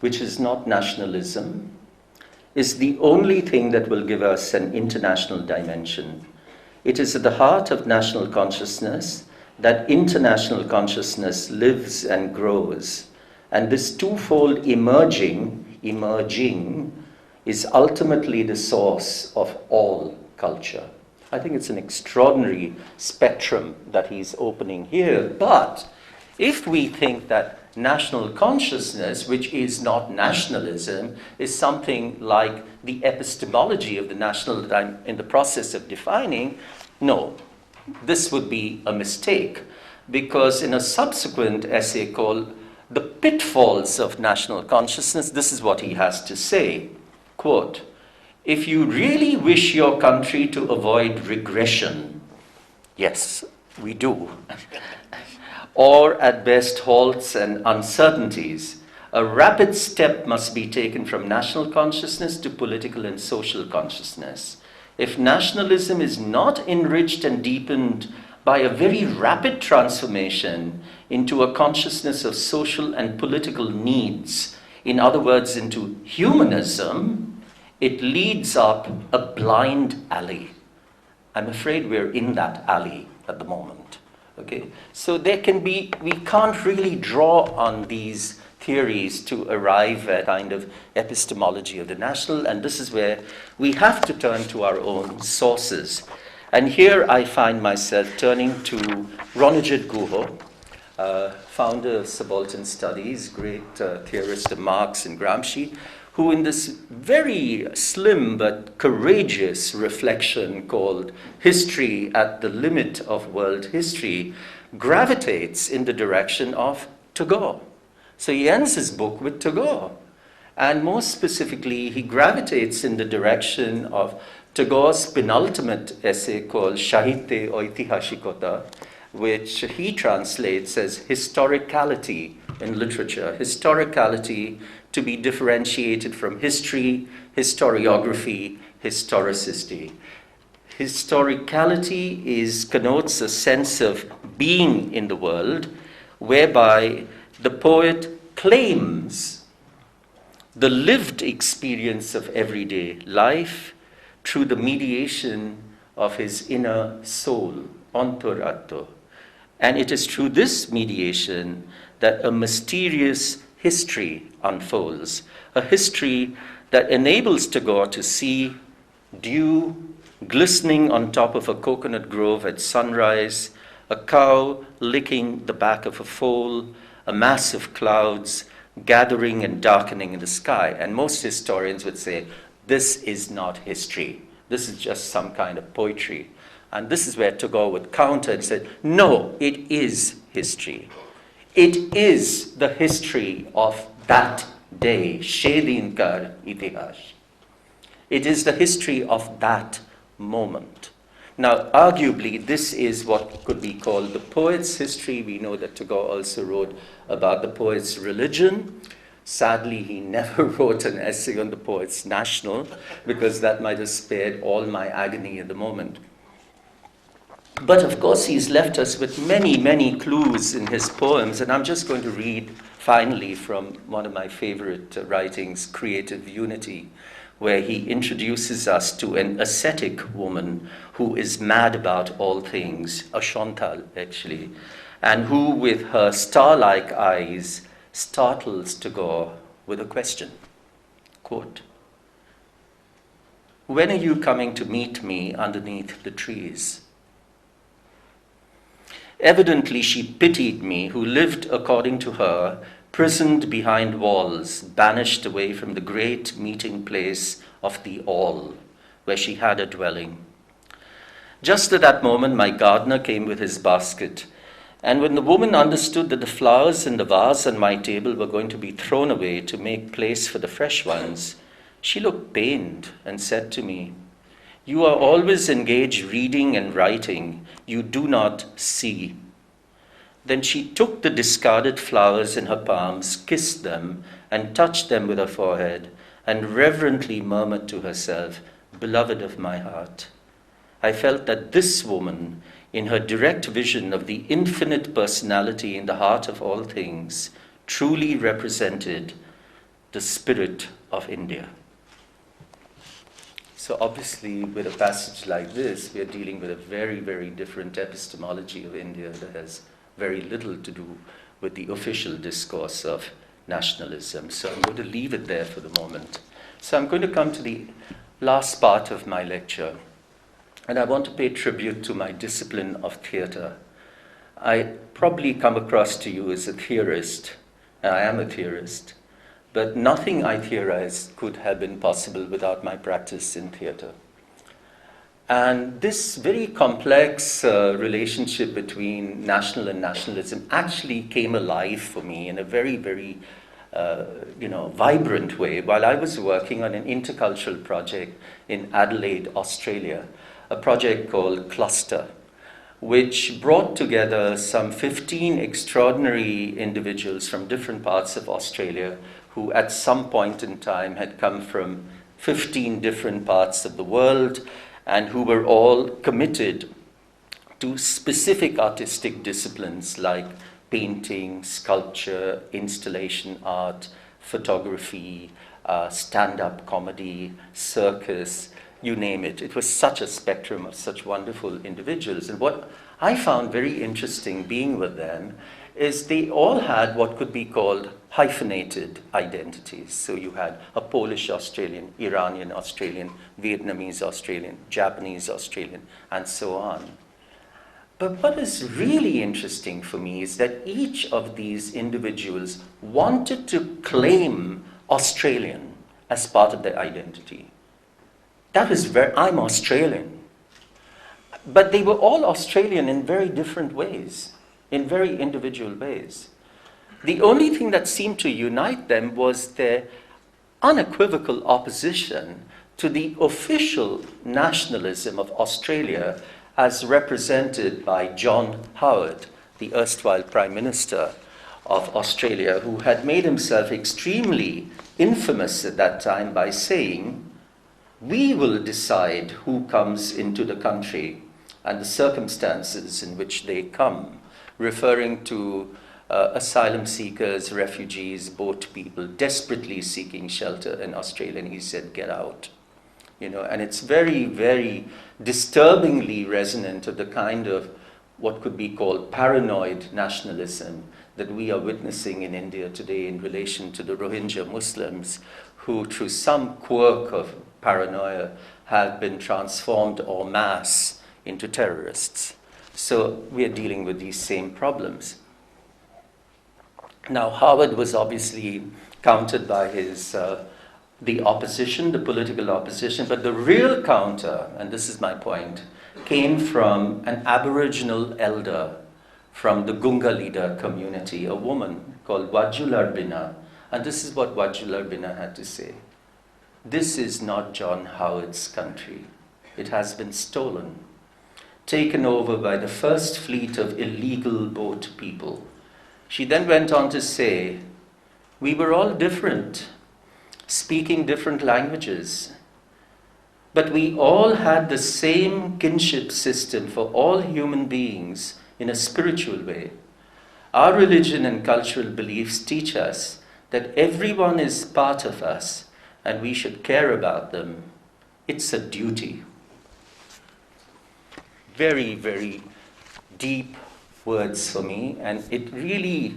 which is not nationalism, is the only thing that will give us an international dimension. It is at the heart of national consciousness that international consciousness lives and grows. And this twofold emerging is ultimately the source of all culture. I think it's an extraordinary spectrum that he's opening here. But if we think that national consciousness, which is not nationalism, is something like the epistemology of the national that I'm in the process of defining, no, this would be a mistake. Because in a subsequent essay called The Pitfalls of National Consciousness, this is what he has to say, quote, "If you really wish your country to avoid regression," yes, we do, "or at best halts and uncertainties, a rapid step must be taken from national consciousness to political and social consciousness. If nationalism is not enriched and deepened by a very rapid transformation into a consciousness of social and political needs, in other words, into humanism, it leads up a blind alley I'm afraid we're in that alley at the moment. Okay? So there can be, we can't really draw on these theories to arrive at kind of epistemology of the national, and this is where we have to turn to our own sources. And here I find myself turning to Ronajit Guha, founder of Subaltern Studies, great theorist of Marx and Gramsci, who in this very slim but courageous reflection called History at the Limit of World History gravitates in the direction of Tagore. So he ends his book with Tagore. And more specifically, he gravitates in the direction of Tagore's penultimate essay called Sahitya Oitihashikota, which he translates as historicality in literature, historicality to be differentiated from history, historiography, historicity. Historicality connotes a sense of being in the world, whereby the poet claims the lived experience of everyday life through the mediation of his inner soul, antoratto. And it is through this mediation that a mysterious history unfolds, a history that enables Tagore to see dew glistening on top of a coconut grove at sunrise, a cow licking the back of a foal, a mass of clouds gathering and darkening in the sky. And most historians would say, this is not history. This is just some kind of poetry. And this is where Tagore would counter and say, no, it is history. It is the history of that day, Shedinkar Itihash. It is the history of that moment. Now, arguably, this is what could be called the poet's history. We know that Tagore also wrote about the poet's religion. Sadly, he never wrote an essay on the poet's national, because that might have spared all my agony at the moment. But of course, he's left us with many, many clues in his poems, and I'm just going to read finally from one of my favorite writings, Creative Unity, where he introduces us to an ascetic woman who is mad about all things, a Chantal actually, and who with her star-like eyes startles Tagore with a question. Quote, "When are you coming to meet me underneath the trees?" Evidently, she pitied me, who lived, according to her, prisoned behind walls, banished away from the great meeting place of the all, where she had a dwelling. Just at that moment, my gardener came with his basket, and when the woman understood that the flowers in the vase on my table were going to be thrown away to make place for the fresh ones, she looked pained and said to me, "You are always engaged reading and writing. You do not see." Then she took the discarded flowers in her palms, kissed them, and touched them with her forehead, and reverently murmured to herself, "Beloved of my heart." I felt that this woman, in her direct vision of the infinite personality in the heart of all things, truly represented the spirit of India. So obviously, with a passage like this, we are dealing with a very, very different epistemology of India that has very little to do with the official discourse of nationalism. So I'm going to leave it there for the moment. So I'm going to come to the last part of my lecture, and I want to pay tribute to my discipline of theater. I probably come across to you as a theorist, and I am a theorist, but nothing I theorized could have been possible without my practice in theater. And this very complex relationship between national and nationalism actually came alive for me in a very, very vibrant way while I was working on an intercultural project in Adelaide, Australia, a project called Cluster, which brought together some 15 extraordinary individuals from different parts of Australia who at some point in time had come from 15 different parts of the world and who were all committed to specific artistic disciplines like painting, sculpture, installation art, photography, stand-up comedy, circus, you name it. It was such a spectrum of such wonderful individuals. And what I found very interesting being with them is they all had what could be called hyphenated identities. So you had a Polish Australian, Iranian Australian, Vietnamese Australian, Japanese Australian, and so on. But what is really interesting for me is that each of these individuals wanted to claim Australian as part of their identity. That is I'm Australian. But they were all Australian in very different ways, in very individual ways. The only thing that seemed to unite them was their unequivocal opposition to the official nationalism of Australia as represented by John Howard, the erstwhile Prime Minister of Australia, who had made himself extremely infamous at that time by saying, "We will decide who comes into the country and the circumstances in which they come," referring to asylum seekers, refugees, boat people desperately seeking shelter in Australia. And he said, "Get out." And it's very, very disturbingly resonant of the kind of what could be called paranoid nationalism that we are witnessing in India today in relation to the Rohingya Muslims, who through some quirk of paranoia have been transformed en masse into terrorists. So we are dealing with these same problems. Now, Howard was obviously countered by the opposition, the political opposition, but the real counter, and this is my point, came from an Aboriginal elder from the Gungalida community, a woman called Wajularbina. And this is what Wajularbina had to say. "This is not John Howard's country. It has been stolen, taken over by the first fleet of illegal boat people." She then went on to say, "We were all different, speaking different languages, but we all had the same kinship system for all human beings in a spiritual way. Our religion and cultural beliefs teach us that everyone is part of us and we should care about them. It's a duty." Very, very deep words for me, and it really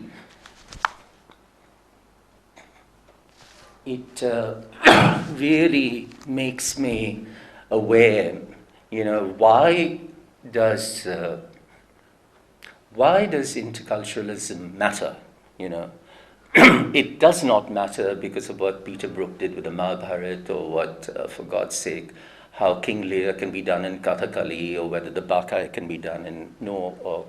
really makes me aware, why does interculturalism matter? It does not matter because of what Peter Brook did with the Mahabharata, or what, for God's sake, how King Lear can be done in Kathakali, or whether the Bakai can be done in or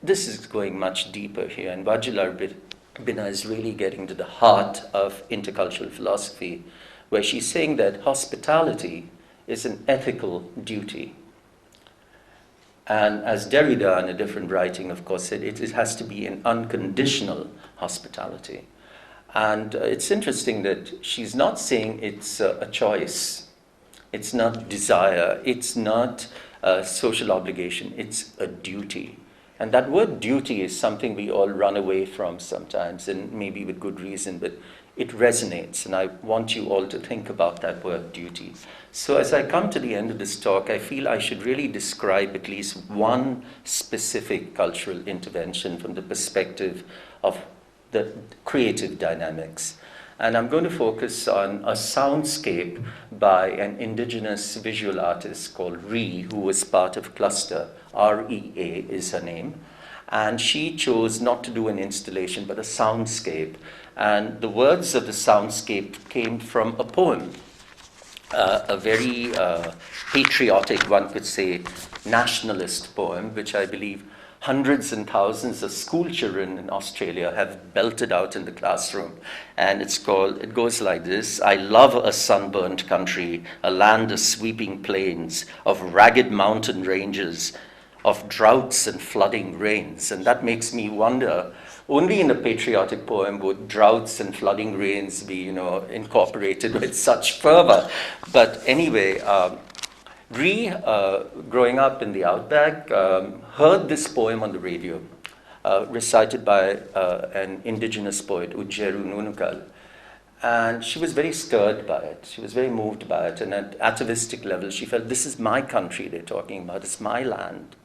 this is going much deeper here, and Wajularbina is really getting to the heart of intercultural philosophy, where she's saying that hospitality is an ethical duty. And as Derrida, in a different writing, of course, said, it has to be an unconditional hospitality. And it's interesting that she's not saying it's a choice, it's not desire, it's not a social obligation, it's a duty. And that word duty is something we all run away from sometimes, and maybe with good reason, but it resonates, and I want you all to think about that word duty. So as I come to the end of this talk, I feel I should really describe at least one specific cultural intervention from the perspective of the creative dynamics. And I'm going to focus on a soundscape by an indigenous visual artist called Ree, who was part of Cluster. REA is her name. And she chose not to do an installation, but a soundscape. And the words of the soundscape came from a poem, a very patriotic, one could say, nationalist poem, which I believe hundreds and thousands of school children in Australia have belted out in the classroom. And it goes like this: "I love a sunburnt country, a land of sweeping plains, of ragged mountain ranges, of droughts and flooding rains." And that makes me wonder, only in a patriotic poem would droughts and flooding rains be, incorporated with such fervor. But anyway, Ree, growing up in the outback, heard this poem on the radio, recited by an indigenous poet, Ujeru Nunukal. And she was very stirred by it. She was very moved by it. And at atavistic level, she felt, this is my country they're talking about. It's my land.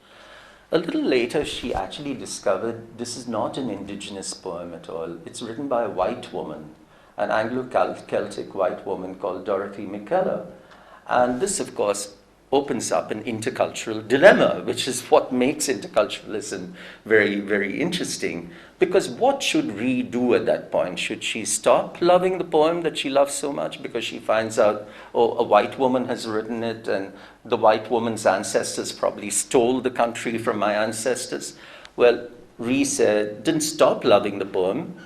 A little later, she actually discovered this is not an indigenous poem at all. It's written by a white woman, an Anglo-Celtic white woman called Dorothy McKellar. And this, of course, opens up an intercultural dilemma, which is what makes interculturalism very, very interesting. Because what should Ree do at that point? Should she stop loving the poem that she loves so much because she finds out, oh, a white woman has written it and the white woman's ancestors probably stole the country from my ancestors? Well, Ree said, didn't stop loving the poem,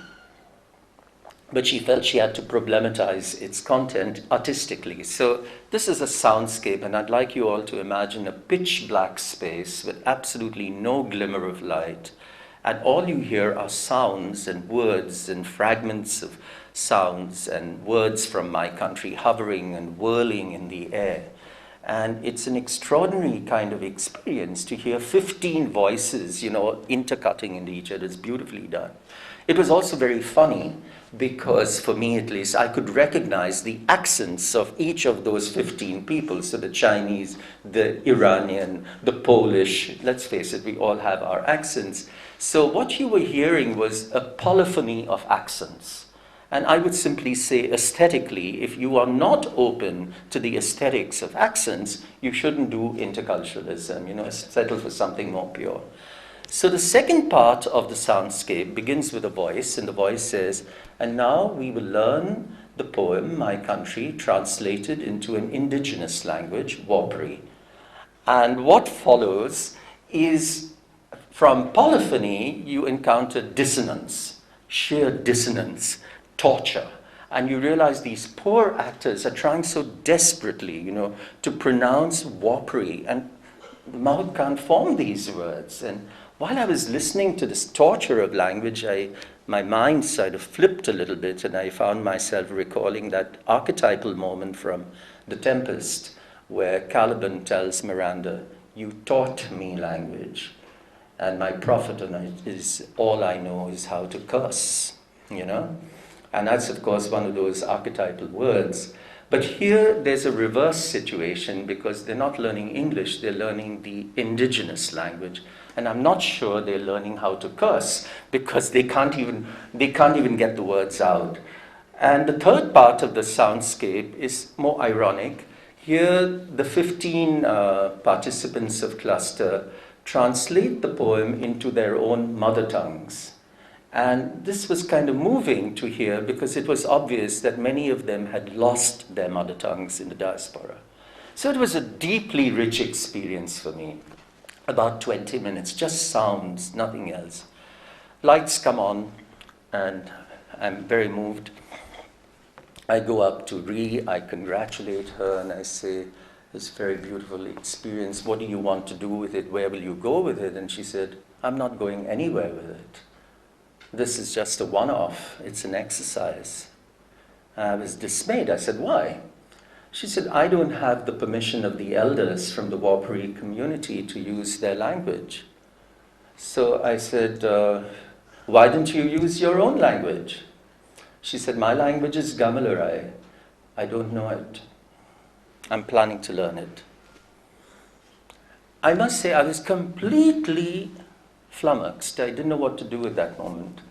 but she felt she had to problematize its content artistically. So this is a soundscape, and I'd like you all to imagine a pitch black space with absolutely no glimmer of light. And all you hear are sounds and words and fragments of sounds and words from my country hovering and whirling in the air. And it's an extraordinary kind of experience to hear 15 voices, intercutting into each other. It's beautifully done. It was also very funny because, for me at least, I could recognize the accents of each of those 15 people. So the Chinese, the Iranian, the Polish, let's face it, we all have our accents. So what you were hearing was a polyphony of accents. And I would simply say aesthetically, if you are not open to the aesthetics of accents, you shouldn't do interculturalism, settle for something more pure. So the second part of the soundscape begins with a voice, and the voice says, and now we will learn the poem, My Country, translated into an indigenous language, Wapri. And what follows is, from polyphony, you encounter dissonance, sheer dissonance, torture. And you realize these poor actors are trying so desperately, to pronounce Wapri, and the mouth can't form these words. And while I was listening to this torture of language, my mind sort of flipped a little bit, and I found myself recalling that archetypal moment from The Tempest, where Caliban tells Miranda, you taught me language, and my profit on it is all I know is how to curse, And that's, of course, one of those archetypal words. But here there's a reverse situation because they're not learning English, they're learning the indigenous language. And I'm not sure they're learning how to curse because they can't even get the words out. And the third part of the soundscape is more ironic. Here, the 15 participants of cluster translate the poem into their own mother tongues. And this was kind of moving to hear because it was obvious that many of them had lost their mother tongues in the diaspora. So it was a deeply rich experience for me. About 20 minutes, just sounds, nothing else. Lights come on, and I'm very moved. I go up to Ree, I congratulate her, and I say, it's a very beautiful experience. What do you want to do with it? Where will you go with it? And she said, I'm not going anywhere with it. This is just a one-off. It's an exercise. I was dismayed. I said, why? She said, I don't have the permission of the elders from the Wapari community to use their language. So I said, why don't you use your own language? She said, my language is Gamilarai. I don't know it. I'm planning to learn it. I must say I was completely flummoxed. I didn't know what to do at that moment.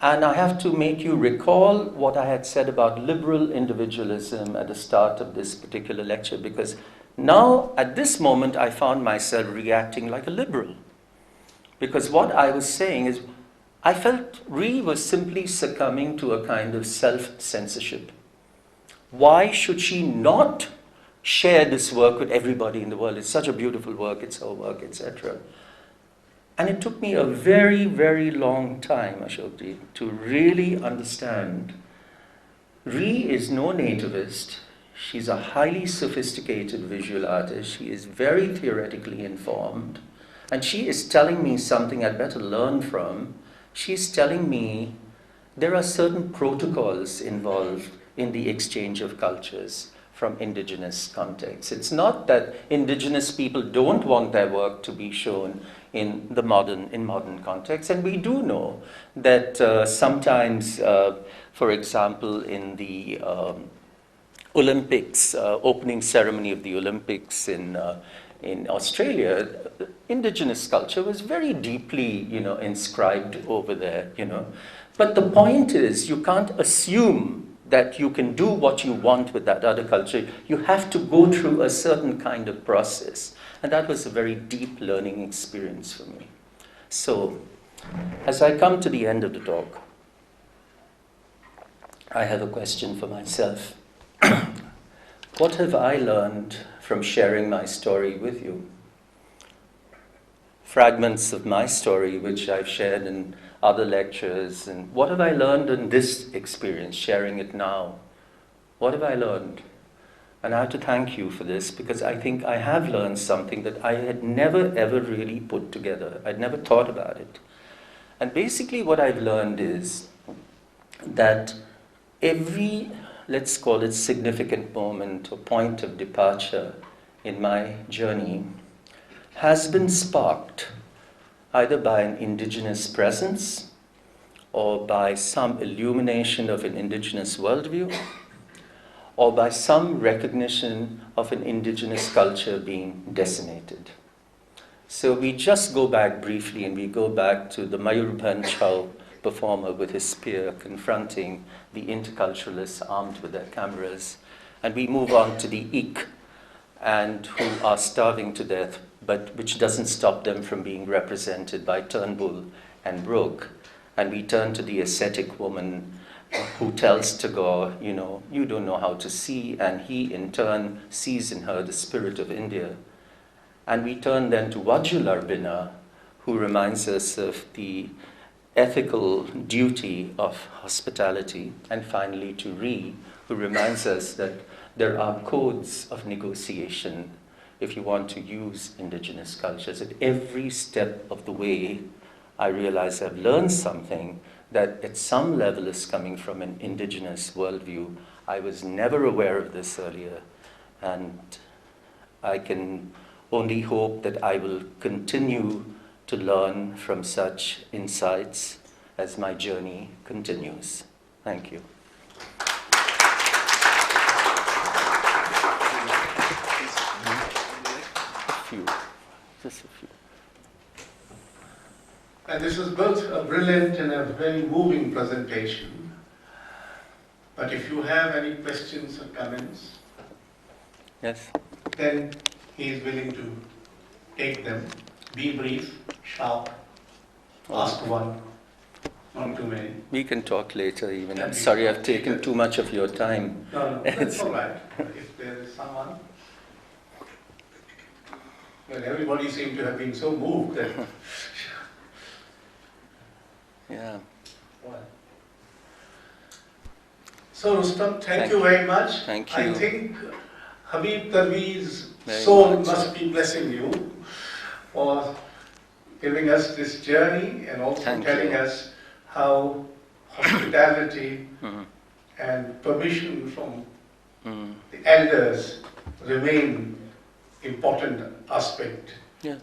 And I have to make you recall what I had said about liberal individualism at the start of this particular lecture, because now, at this moment, I found myself reacting like a liberal. Because what I was saying is, I felt Ree was simply succumbing to a kind of self-censorship. Why should she not share this work with everybody in the world? It's such a beautiful work, it's her work, etc. And it took me a very, very long time, Ashokji, to really understand. Ree is no nativist. She's a highly sophisticated visual artist. She is very theoretically informed. And she is telling me something I'd better learn from. She's telling me there are certain protocols involved in the exchange of cultures. from indigenous contexts. It's not that indigenous people don't want their work to be shown in modern contexts, and we do know that sometimes, for example, in the Olympics, opening ceremony of the Olympics in Australia, indigenous culture was very deeply, inscribed over there, But the point is, you can't assume that you can do what you want with that other culture. You have to go through a certain kind of process. And that was a very deep learning experience for me. So, as I come to the end of the talk, I have a question for myself. What have I learned from sharing my story with you? Fragments of my story, which I've shared in other lectures, and what have I learned in this experience, sharing it now? What have I learned? And I have to thank you for this, because I think I have learned something that I had never ever really put together. I'd never thought about it. And basically what I've learned is that every, let's call it significant moment or point of departure in my journey has been sparked either by an indigenous presence or by some illumination of an indigenous worldview or by some recognition of an indigenous culture being decimated. So we just go back briefly and we go back to the Mayurbhan Chow performer with his spear confronting the interculturalists armed with their cameras. And we move on to the Ik, and who are starving to death, but which doesn't stop them from being represented by Turnbull and Brooke. And we turn to the ascetic woman who tells Tagore, you don't know how to see, and he in turn sees in her the spirit of India. And we turn then to Vajularbina, who reminds us of the ethical duty of hospitality, and finally to Ree, who reminds us that there are codes of negotiation if you want to use indigenous cultures. At every step of the way, I realize I've learned something that at some level is coming from an indigenous worldview. I was never aware of this earlier, and I can only hope that I will continue to learn from such insights as my journey continues. Thank you. Just a few. And this was both a brilliant and a very moving presentation. But if you have any questions or comments, yes, then he is willing to take them. Be brief, sharp, ask one, not too many. We can talk later even. I'm sorry I've taken too much of your time. No, that's all right. If there is someone. Well, everybody seemed to have been so moved that... Yeah. Well. So, Rustom, thank you very much. Thank you. I think Habib Tanvir's soul must be blessing you for giving us this journey and also telling us how hospitality and permission from the elders remain important aspect. Yeah.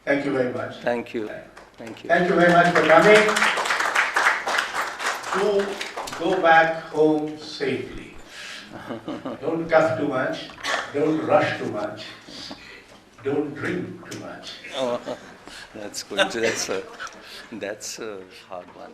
Thank you very much. Thank you. Thank you. Thank you very much for coming. Do go back home safely. Don't cough too much. Don't rush too much. Don't drink too much. Oh, that's good. That's a hard one.